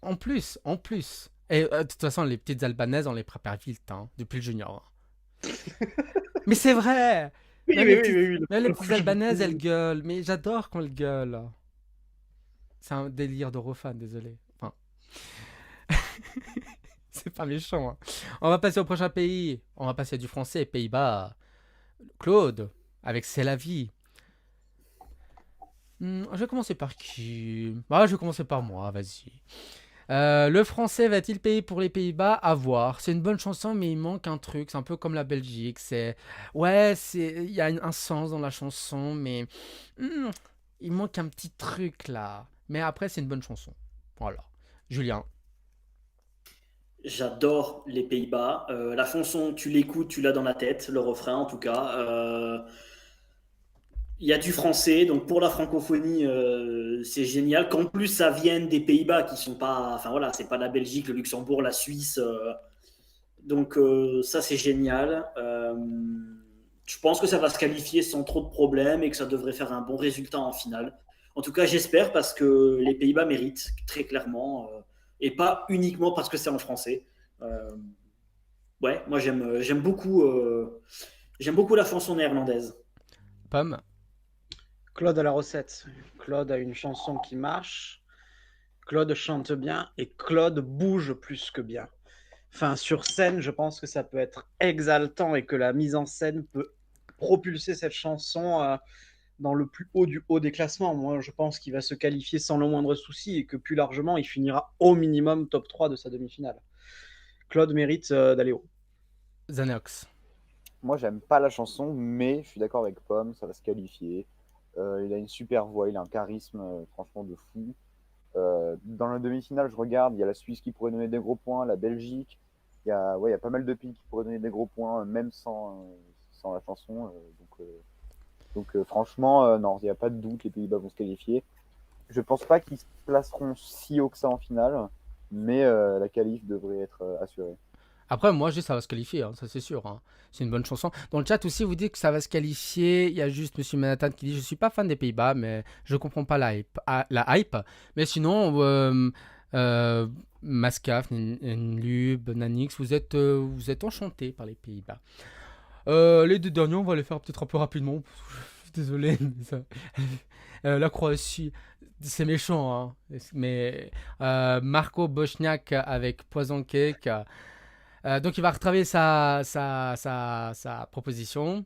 En plus, en plus. Et de toute façon, les petites albanaises, on les prépare vite, hein, depuis le junior. Mais c'est vrai. Oui, Même oui, les oui, petites, oui, oui. même les Le petites coup, j'ai albanaises, elles beaucoup- gueulent. Mais j'adore quand elles gueulent. C'est un délire d'Eurofan, désolé. Enfin, c'est pas méchant, hein. On va passer au prochain pays. On va passer du français, Pays-Bas. Claude, avec C'est la vie. Je vais commencer par qui? Je vais commencer par moi, vas-y. Le français va-t-il payer pour les Pays-Bas? À voir. C'est une bonne chanson, mais il manque un truc. C'est un peu comme la Belgique. Il y a un sens dans la chanson, mais il manque un petit truc là. Mais après, c'est une bonne chanson. Voilà. Julien. J'adore les Pays-Bas. La chanson, tu l'écoutes, tu l'as dans la tête, le refrain en tout cas. Il y a du français, donc pour la francophonie, c'est génial. Qu'en plus ça vienne des Pays-Bas qui sont pas, enfin voilà, c'est pas la Belgique, le Luxembourg, la Suisse. Donc ça c'est génial. Je pense que ça va se qualifier sans trop de problèmes et que ça devrait faire un bon résultat en finale. En tout cas, j'espère parce que les Pays-Bas méritent très clairement et pas uniquement parce que c'est en français. Euh, ouais, moi j'aime beaucoup la chanson néerlandaise. Pomme. Claude a la recette. Claude a une chanson qui marche. Claude chante bien et Claude bouge plus que bien. Enfin, sur scène, je pense que ça peut être exaltant et que la mise en scène peut propulser cette chanson dans le plus haut du haut des classements. Moi, je pense qu'il va se qualifier sans le moindre souci et que plus largement, il finira au minimum top 3 de sa demi-finale. Claude mérite d'aller haut. Xanax. Moi, j'aime pas la chanson, mais je suis d'accord avec Pomme, ça va se qualifier. Il a une super voix, il a un charisme franchement de fou. Dans la demi-finale, je regarde, il y a la Suisse qui pourrait donner des gros points, la Belgique. Il y a pas mal de pays qui pourraient donner des gros points, même sans la chanson. Donc franchement, non, il n'y a pas de doute, les Pays-Bas vont se qualifier. Je pense pas qu'ils se placeront si haut que ça en finale, mais la qualif devrait être assurée. Après, moi, je dis ça va se qualifier, hein, ça c'est sûr, hein. C'est une bonne chanson. Dans le chat aussi, vous dites que ça va se qualifier. Il y a juste Monsieur Manhattan qui dit: Je suis pas fan des Pays-Bas, mais je comprends pas la hype. Mais sinon, Mascaf, Lub, Nanix, vous êtes enchantés par les Pays-Bas. Les deux derniers, on va les faire peut-être un peu rapidement. Désolé. Mais la Croatie, c'est méchant, hein. Mais Marco Bochniak avec Poison Cake. Donc il va retravailler sa proposition.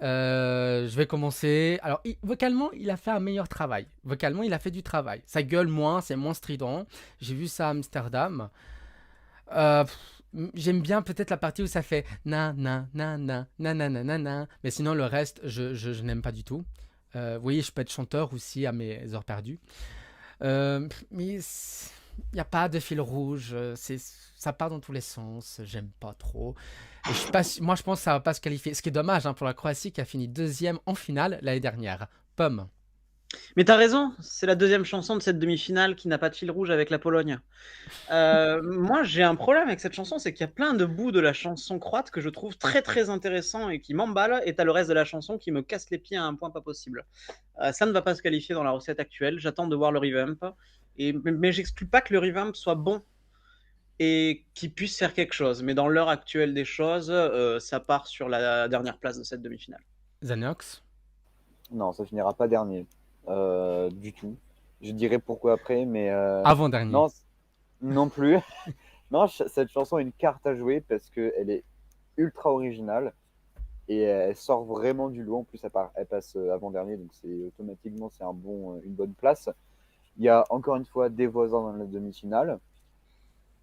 Je vais commencer. Alors, vocalement, il a fait un meilleur travail. Vocalement, il a fait du travail. Ça gueule moins, c'est moins strident. J'ai vu ça à Amsterdam. J'aime bien peut-être la partie où ça fait na na na na na na na na na. Mais sinon, le reste, je n'aime pas du tout. Vous voyez, je peux être chanteur aussi à mes heures perdues. Mais Il n'y a pas de fil rouge, ça part dans tous les sens, j'aime pas trop. Et je suis pas, moi, je pense que ça va pas se qualifier. Ce qui est dommage pour la Croatie qui a fini 2e en finale l'année dernière. Pomme. Mais t'as raison, c'est la 2e chanson de cette demi-finale qui n'a pas de fil rouge avec la Pologne. Moi, j'ai un problème avec cette chanson, c'est qu'il y a plein de bouts de la chanson croate que je trouve très très intéressants et qui m'emballent, et t'as le reste de la chanson qui me casse les pieds à un point pas possible. Ça ne va pas se qualifier dans la recette actuelle, j'attends de voir le revamp, mais j'exclus pas que le revamp soit bon et qu'il puisse faire quelque chose. Mais dans l'heure actuelle des choses, ça part sur la dernière place de cette demi-finale. Zanox. Non, ça finira pas dernier du tout. Je dirais pourquoi après, mais Avant-dernier. non plus. Non, cette chanson a une carte à jouer parce qu'elle est ultra originale et elle sort vraiment du lot. En plus, elle passe avant-dernier, donc automatiquement c'est une bonne place. Il y a encore une fois des voisins dans la demi-finale.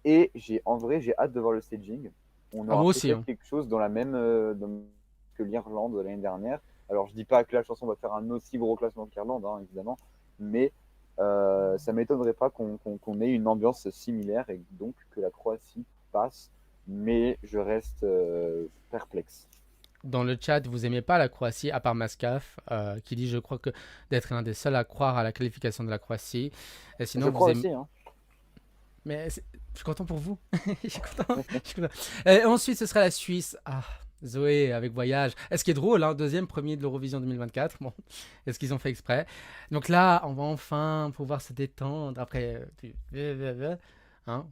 Et en vrai, j'ai hâte de voir le staging. On aura moi aussi, peut-être quelque chose dans la même que l'Irlande l'année dernière. Alors, je dis pas que la chanson va faire un aussi gros classement qu'Irlande, hein, évidemment, mais ça m'étonnerait pas qu'on ait une ambiance similaire et donc que la Croatie passe, mais je reste perplexe. Dans le chat, vous aimez pas la Croatie, à part Mascaf, qui dit, je crois que d'être l'un des seuls à croire à la qualification de la Croatie. Et sinon, je vous crois aimez... aussi, hein. Mais je suis content pour vous. Je suis content. Je suis content. Et ensuite, ce sera la Suisse. Ah, Zoé avec Voyage. Est-ce qui est drôle, hein, 2e premier de l'Eurovision 2024. Bon, est-ce qu'ils ont fait exprès? Donc là, on va enfin pouvoir se détendre après. Hein,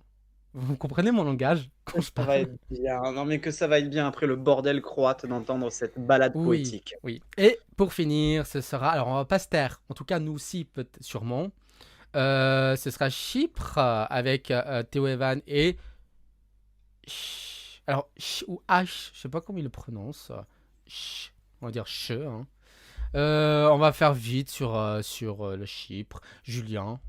vous comprenez mon langage quand je Ça va parle? être bien. Non, mais que ça va être bien après le bordel croate d'entendre cette balade Oui, poétique. oui. Et pour finir, ce sera. Alors, on va pas se taire. En tout cas, nous aussi, peut-être sûrement. Ce sera Chypre avec Theo Evan et. Alors, ou H, je sais pas comment il le prononce. On va dire Ch. Hein. On va faire vite sur le Chypre. Julien.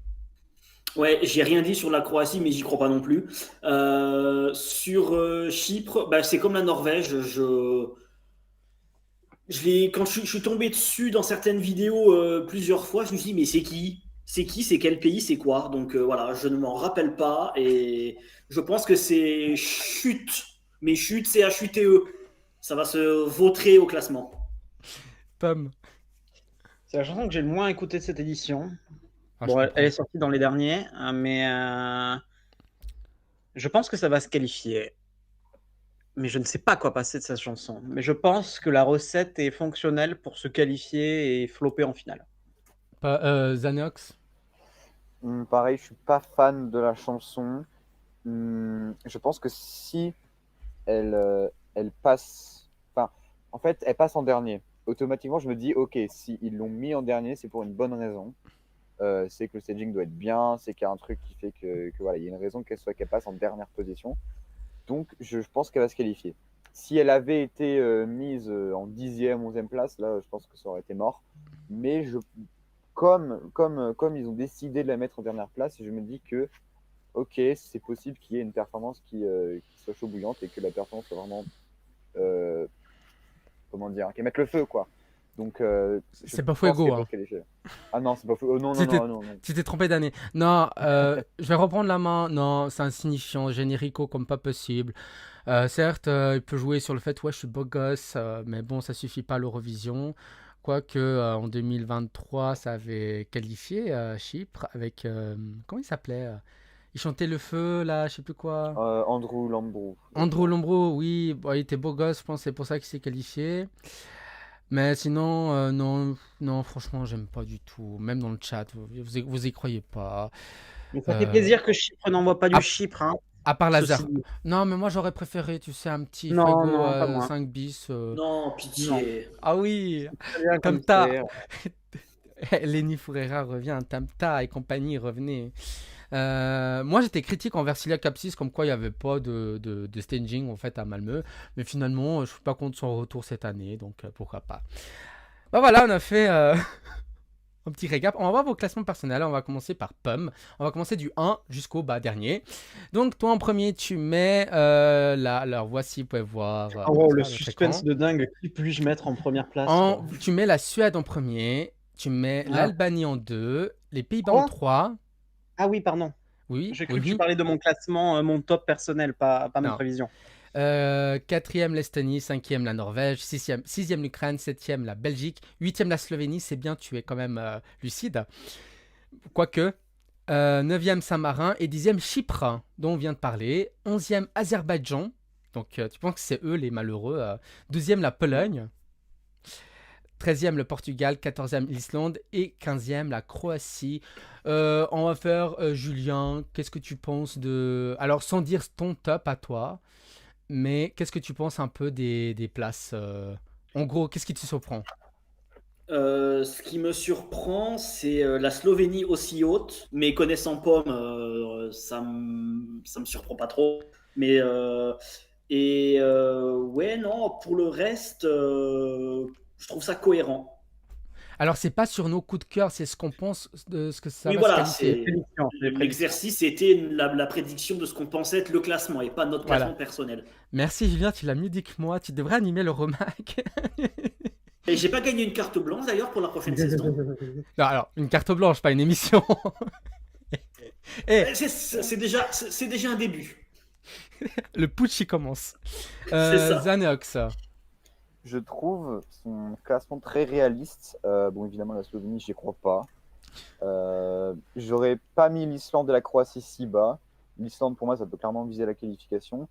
Ouais, j'ai rien dit sur la Croatie, mais j'y crois pas non plus. Sur Chypre, bah, c'est comme la Norvège. Quand je suis tombé dessus dans certaines vidéos plusieurs fois, je me suis dit, mais c'est qui? C'est qui? C'est quel pays? C'est quoi? Donc voilà, je ne m'en rappelle pas et je pense que c'est Chute. Mais Chute, c'est H-U-T-E. Ça va se vautrer au classement. Pomme. C'est la chanson que j'ai le moins écoutée de cette édition. Ah, Bon, je elle comprends. est sortie dans les derniers, mais je pense que ça va se qualifier. Mais je ne sais pas quoi passer de cette chanson. Mais je pense que la recette est fonctionnelle pour se qualifier et flopper en finale. Zanox. Pareil, je suis pas fan de la chanson. Je pense que si elle passe, enfin, en fait, elle passe en dernier. Automatiquement, je me dis, ok, si ils l'ont mis en dernier, c'est pour une bonne raison. C'est que le staging doit être bien, c'est qu'il y a un truc qui fait que voilà, il y a une raison qu'elle passe en dernière position. Donc, je pense qu'elle va se qualifier. Si elle avait été mise en 10e, 11e place, là, je pense que ça aurait été mort. Mais comme ils ont décidé de la mettre en dernière place, je me dis que, ok, c'est possible qu'il y ait une performance qui soit chaud bouillante et que la performance soit vraiment, comment dire, qu'elle mette le feu, quoi. Donc, C'est pas Fuego, hein. Ah non, c'est pas Fuego. Non. Tu t'es trompé d'année. Non, je vais reprendre la main. Non, c'est insignifiant, générico comme pas possible. Certes, il peut jouer sur le fait, ouais, je suis beau gosse, mais bon, ça suffit pas à l'Eurovision. Quoique, en 2023, ça avait qualifié Chypre avec. Comment il s'appelait il chantait Le Feu, là, je sais plus quoi. Andrew Lambrou. Andrew Lambrou, oui, bon, il était beau gosse, je pense, c'est pour ça qu'il s'est qualifié. Mais sinon, non, franchement, j'aime pas du tout. Même dans le chat, vous y croyez pas. Mais ça fait plaisir que Chypre n'envoie pas du Chypre. Hein. À part Lazare. Ceci dit. Non, mais moi, j'aurais préféré, tu sais, un petit Non, Fuego non, pas moi. 5 bis. Non, pitié. Ah oui, Très bien comme comme ta. c'est. Lenny Fourera revient, Tamta et compagnie, revenez. Moi, j'étais critique envers Cilia Capsis, comme quoi il n'y avait pas de staging en fait à Malmö. Mais finalement, je suis pas contre son retour cette année, donc pourquoi pas. Bah voilà, on a fait un petit récap. On va voir vos classements personnels. On va commencer par Pomme. On va commencer du 1 jusqu'au dernier. Donc, toi en premier, tu mets alors voici, vous pouvez voir. Oh, le suspense de dingue. Qui puis-je mettre en première place Tu mets la Suède en premier. Tu mets l'Albanie en 2. Les Pays-Bas en 3. Ah oui, pardon. Oui, J'ai cru oui, que tu oui. parlais de mon classement, mon top personnel, pas mes Non. prévisions. Quatrième l'Estonie, cinquième la Norvège, sixième l'Ukraine, septième la Belgique, huitième la Slovénie, c'est bien, tu es quand même lucide. Quoique, neuvième Saint-Marin et dixième Chypre, dont on vient de parler, onzième Azerbaïdjan, donc tu penses que c'est eux les malheureux, douzième la Pologne, treizième le Portugal, quatorzième l'Islande et quinzième la Croatie. On va faire, Julien, qu'est-ce que tu penses de... Alors sans dire ton top à toi, mais qu'est-ce que tu penses un peu des places En gros, qu'est-ce qui te surprend? Ce qui me surprend, c'est la Slovénie aussi haute, mais connaissant Pomme, ça me surprend pas trop. Mais ouais, non, pour le reste, je trouve ça cohérent. Alors, c'est pas sur nos coups de cœur, c'est ce qu'on pense de ce que ça Oui, va se voilà, Les qualifier. c'est prédictions, les prédictions. l'exercice, c'était la prédiction de ce qu'on pensait être le classement et pas notre classement Voilà. personnel. Merci Julien, tu l'as mieux dit que moi. Tu devrais animer le Romac. Et j'ai pas gagné une carte blanche d'ailleurs pour la prochaine saison. Non, alors, une carte blanche, pas une émission. Et C'est déjà un début. le putsch, il commence. C'est ça. Zanox. Je trouve son classement très réaliste. Bon, évidemment, la Slovénie, j'y crois pas. J'aurais pas mis l'Islande et la Croatie si bas. L'Islande, pour moi, ça peut clairement viser la qualification.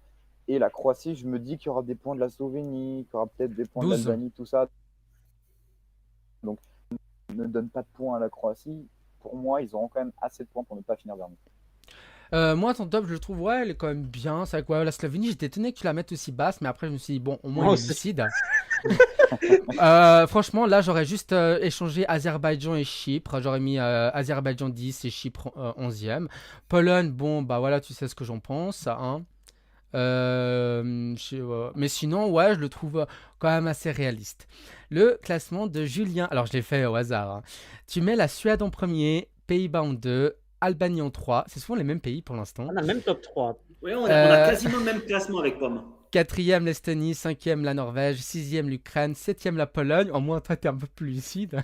Et la Croatie, je me dis qu'il y aura des points de la Slovénie, qu'il y aura peut-être des points 12. de l'Albanie, tout ça. Donc, ne donne pas de points à la Croatie. Pour moi, ils auront quand même assez de points pour ne pas finir dernier. Moi, ton top, je le trouve, ouais, elle est quand même bien. C'est vrai que ouais, la Slovénie, j'étais étonné que tu la mettes aussi basse, mais après, je me suis dit, bon, au moins, Moi il est aussi. lucide. Franchement, là, j'aurais juste échangé Azerbaïdjan et Chypre. J'aurais mis Azerbaïdjan 10 et Chypre 11e. Pologne, bon, bah voilà, tu sais ce que j'en pense. Hein. Mais sinon, ouais, je le trouve quand même assez réaliste. Le classement de Julien, alors je l'ai fait au hasard. Hein. Tu mets la Suède en premier, Pays-Bas en 2, Albanie en 3. C'est souvent les mêmes pays pour l'instant. On a le même top 3. Ouais, on a quasiment le même classement avec Pomme. Quatrième l'Estonie, cinquième la Norvège, sixième l'Ukraine, septième la Pologne. Au moins, toi, t'es un peu plus lucide.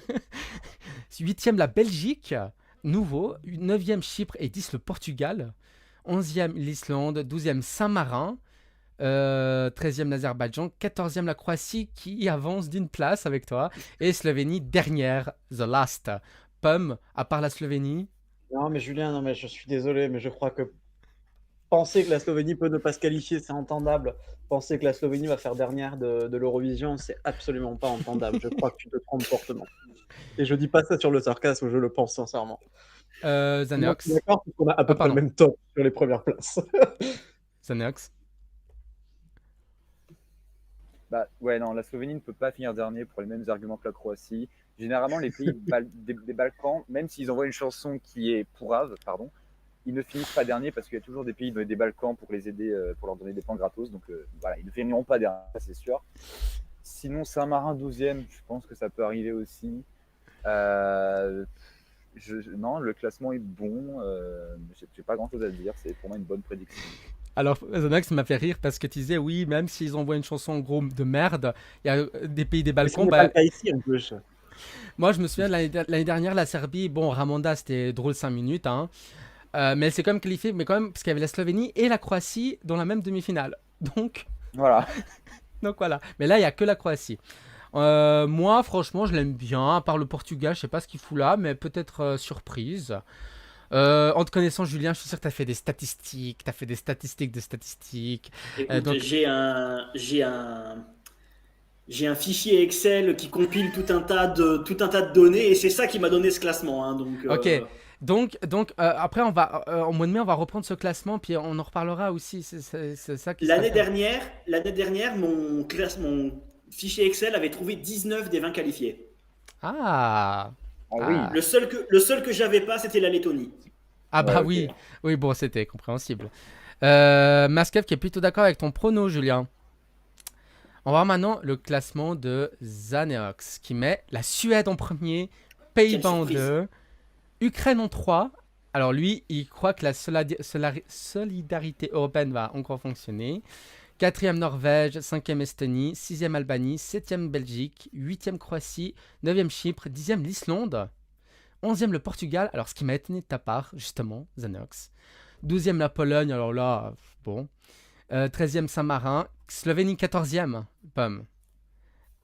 Huitième la Belgique, nouveau. Neuvième Chypre et 10 le Portugal. Onzième l'Islande, douzième Saint-Marin. 13e l'Azerbaïdjan, 14e la Croatie qui avance d'une place avec toi. Et Slovénie dernière, the last. Pomme, à part la Slovénie. Non, mais Julien, non, mais je suis désolé, mais je crois que penser que la Slovénie peut ne pas se qualifier, c'est entendable. Penser que la Slovénie va faire dernière de l'Eurovision, c'est absolument pas entendable. Je crois que tu te trompes fortement. Et je dis pas ça sur le sarcasme, je le pense sincèrement. Zanox. D'accord, parce qu'on a à peu près le pardon. même top sur les premières places. Zanox. Bah, ouais, non, la Slovénie ne peut pas finir dernier pour les mêmes arguments que la Croatie. Généralement, les pays des Balkans, même s'ils envoient une chanson qui est pourrave, pardon, ils ne finissent pas dernier parce qu'il y a toujours des pays des Balkans pour les aider, pour leur donner des points gratos. Donc voilà, ils ne finiront pas dernier, ça c'est sûr. Sinon, Saint-Marin 12e, je pense que ça peut arriver aussi. Non, le classement est bon. J'ai pas grand-chose à dire. C'est pour moi une bonne prédiction. Alors, Zanox m'a fait rire parce que tu disais, oui, même s'ils envoient une chanson en gros de merde, il y a des pays des Mais ce Balkans. n'est pas le cas ici en plus. Moi, je me souviens de l'année dernière, la Serbie, bon, Ramonda, c'était drôle 5 minutes, hein. Mais elle s'est quand même qualifiée, mais quand même, parce qu'il y avait la Slovénie et la Croatie dans la même demi-finale. Donc Voilà. voilà. Mais là, il n'y a que la Croatie. Moi, franchement, je l'aime bien, à part le Portugal, je sais pas ce qu'il fout là, mais peut-être surprise. En te connaissant, Julien, je suis sûr que tu as fait des statistiques, de statistiques. Écoute, Donc, j'ai un fichier Excel qui compile tout un tas de données et c'est ça qui m'a donné ce classement. Hein, donc, ok. Donc après, en mois de mai, on va reprendre ce classement, puis on en reparlera aussi. C'est ça qui sera fait. L'année dernière, mon fichier Excel avait trouvé 19 des 20 qualifiés. Ah. Ah oui. Ah. Le seul que j'avais pas, c'était la Lettonie. Ah bah Ouais, ok. oui. Oui, bon, c'était compréhensible. Maskev qui est plutôt d'accord avec ton prono, Julien. On va voir maintenant le classement de Zaneox qui met la Suède en premier, Pays-Bas en surprise. 2, Ukraine en 3. Alors lui, il croit que la solidarité européenne va encore fonctionner. 4e Norvège, 5e Estonie, 6e Albanie, 7e Belgique, 8e Croatie, 9e Chypre, 10e l'Islande, 11e, le Portugal. Alors, ce qui m'a étonné de ta part, justement, Zanox. 12e, la Pologne. Alors là, bon. 13e, Saint-Marin. Slovénie, 14e, Pomme.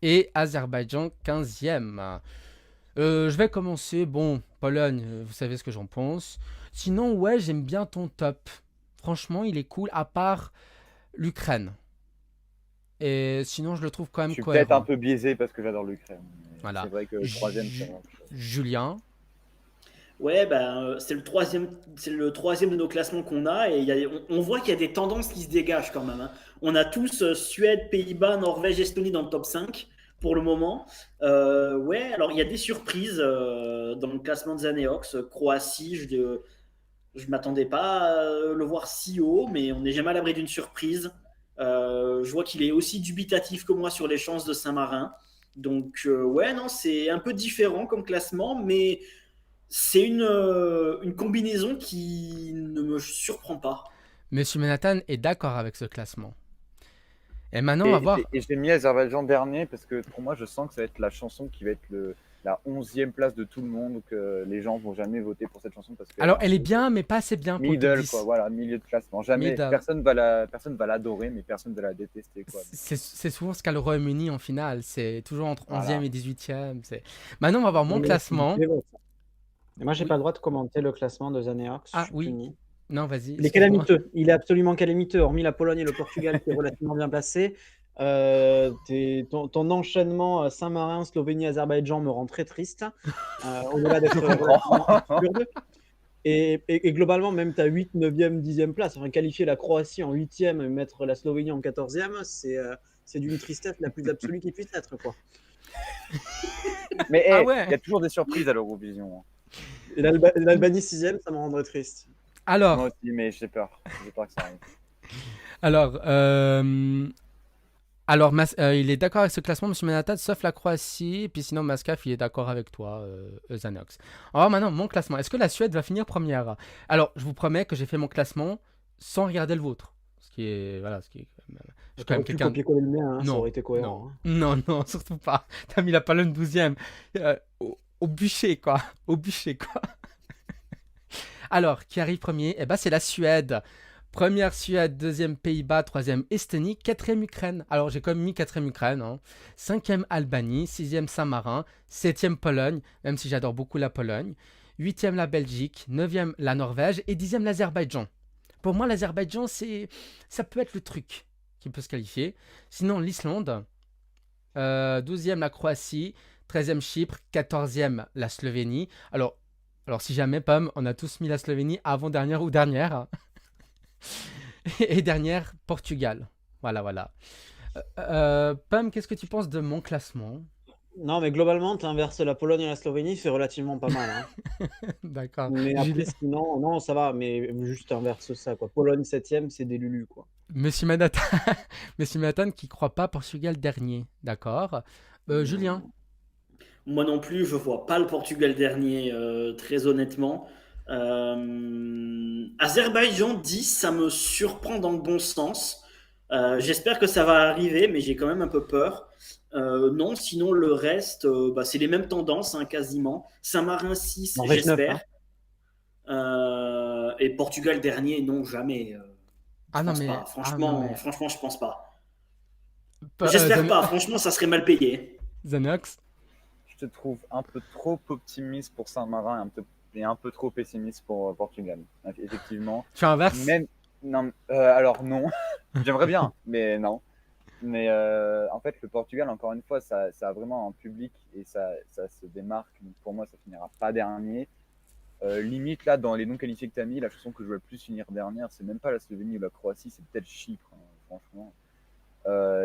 Et Azerbaïdjan, 15e. Je vais commencer. Bon, Pologne, vous savez ce que j'en pense. Sinon, ouais, j'aime bien ton top. Franchement, il est cool, à part l'Ukraine. Et sinon, je le trouve quand Je même suis cohérent. peut-être un peu biaisé parce que j'adore l'Ukraine. Mais Voilà. C'est vrai que le troisième, c'est vraiment quelque chose. Julien. Ouais, c'est le troisième de nos classements qu'on a et on voit qu'il y a des tendances qui se dégagent quand même, hein. On a tous Suède, Pays-Bas, Norvège, Estonie dans le top 5 pour le moment. Ouais, alors il y a des surprises dans le classement de Zaneox. Croatie, je m'attendais pas à le voir si haut, mais on n'est jamais à l'abri d'une surprise. Je vois qu'il est aussi dubitatif que moi sur les chances de Saint-Marin. Donc ouais, non, c'est un peu différent comme classement, mais c'est une combinaison qui ne me surprend pas. Monsieur Manhattan est d'accord avec ce classement. Et maintenant, on va voir. Et j'ai mis Azerbaïdjan dernier parce que pour moi, je sens que ça va être la chanson qui va être la 11e place de tout le monde, que les gens vont jamais voter pour cette chanson parce que Alors, elle est bien, mais pas assez bien pour le top middle 10. quoi, voilà, milieu de classement. Jamais Middle. personne va l'adorer, mais personne va la détester quoi. C'est souvent ce qu'a le Royaume-Uni en finale. C'est toujours entre 11e Voilà. et 18e. Maintenant, on va voir mon classement. Et moi, j'ai Oui. pas le droit de commenter le classement de Zaneox. Ah, je suis oui. puni. Non, vas-y. Il est excuse-moi. calamiteux. Il est absolument calamiteux. Hormis la Pologne et le Portugal qui est relativement bien placé. Ton enchaînement Saint-Marin, Slovénie, Azerbaïdjan me rend très triste. Au-delà d'être relativement absurde. Et globalement, même ta 8, 9e, 10e place, enfin, qualifier la Croatie en 8e et mettre la Slovénie en 14e, c'est d'une tristesse la plus absolue qui puisse être, quoi. Mais Ah hey, ouais. il y a toujours des surprises à l'Eurovision. Et l'Albanie 6e, ça me rendrait triste. Alors, Moi aussi, mais j'ai peur. J'ai peur que ça arrive. il est d'accord avec ce classement, Monsieur Manhattan, sauf la Croatie. Et puis sinon, Mascaf, il est d'accord avec toi, Zanox. Alors maintenant, mon classement. Est-ce que la Suède va finir première? Alors, je vous promets que j'ai fait mon classement sans regarder le vôtre. Ce qui est, voilà, ce qui est quand même, je suis quand même Tu quelqu'un. copier-coller le mien, hein, ça Non, aurait été cohérent. hein. Non, surtout pas. T'as mis la Pologne 12e. Au bûcher, quoi. Au bûcher, quoi. Alors, qui arrive premier? Eh ben, c'est la Suède. Première Suède, deuxième Pays-Bas, troisième Estonie, quatrième Ukraine. Alors j'ai quand même mis quatrième Ukraine. Hein. Cinquième Albanie, sixième Saint-Marin, septième Pologne, même si j'adore beaucoup la Pologne. Huitième la Belgique, neuvième la Norvège et dixième l'Azerbaïdjan. Pour moi, l'Azerbaïdjan, ça peut être le truc qui peut se qualifier. Sinon, l'Islande, 12e la Croatie, 13e Chypre, 14e la Slovénie. Alors si jamais, Pomme, on a tous mis la Slovénie avant-dernière ou dernière. Et dernière, Portugal. Voilà. Pomme, qu'est-ce que tu penses de mon classement? Non, mais globalement, tu inverses la Pologne et la Slovénie, c'est relativement pas mal. Hein. D'accord. Mais après, Julien. sinon, non, ça va, mais juste inverse ça, quoi. Pologne 7e, c'est des lulus, quoi. Monsieur Manhattan qui croit pas Portugal dernier. D'accord. Julien. Moi non plus, je vois pas le Portugal dernier, très honnêtement. Azerbaïdjan 10, ça me surprend dans le bon sens. J'espère que ça va arriver, mais j'ai quand même un peu peur. Non, sinon le reste, c'est les mêmes tendances, hein, quasiment. Saint-Marin 6, Norvège 9, j'espère. Et Portugal dernier, non, jamais. Ah Je non, pense mais. pas. Franchement, je pense pas. Pas- J'espère pas. Franchement, ça serait mal payé. Zanox. Je te trouve un peu trop optimiste pour Saint-Marin et un peu trop pessimiste pour Portugal. Effectivement. Tu inverses. Non, alors non. J'aimerais bien, mais non. Mais en fait, le Portugal, encore une fois, ça a vraiment un public et ça se démarque. Donc pour moi, ça finira pas dernier. Limite, là, dans les non qualifiés que tu as mis, la chanson que je veux le plus finir dernière, c'est même pas la Slovénie ou la Croatie, c'est peut-être Chypre, hein, franchement.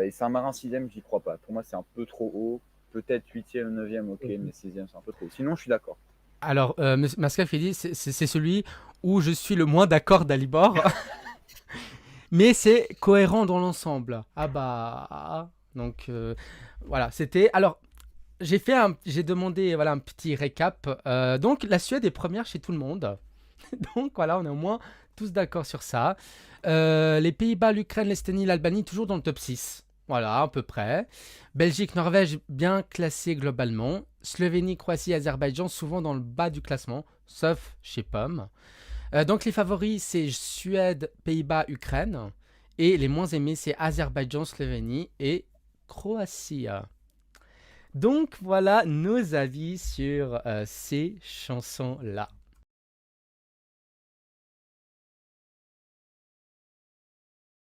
Et Saint-Marin 6e, j'y crois pas. Pour moi, c'est un peu trop haut. Peut-être 8e, 9e, ok, mais 6e, c'est un peu trop haut. Sinon, je suis d'accord. Alors, Mascaf, il dit c'est celui où je suis le moins d'accord d'Alibor. Mais c'est cohérent dans l'ensemble. Ah bah. Donc, voilà, c'était. Alors, j'ai demandé un petit récap. Donc, la Suède est première chez tout le monde. Donc, voilà, on est au moins tous d'accord sur ça. Les Pays-Bas, l'Ukraine, l'Estonie, l'Albanie, toujours dans le top 6. Voilà, à peu près. Belgique, Norvège, bien classé globalement. Slovénie, Croatie, Azerbaïdjan, souvent dans le bas du classement, sauf chez Pomme. Donc les favoris, c'est Suède, Pays-Bas, Ukraine. Et les moins aimés, c'est Azerbaïdjan, Slovénie et Croatie. Donc voilà nos avis sur ces chansons-là.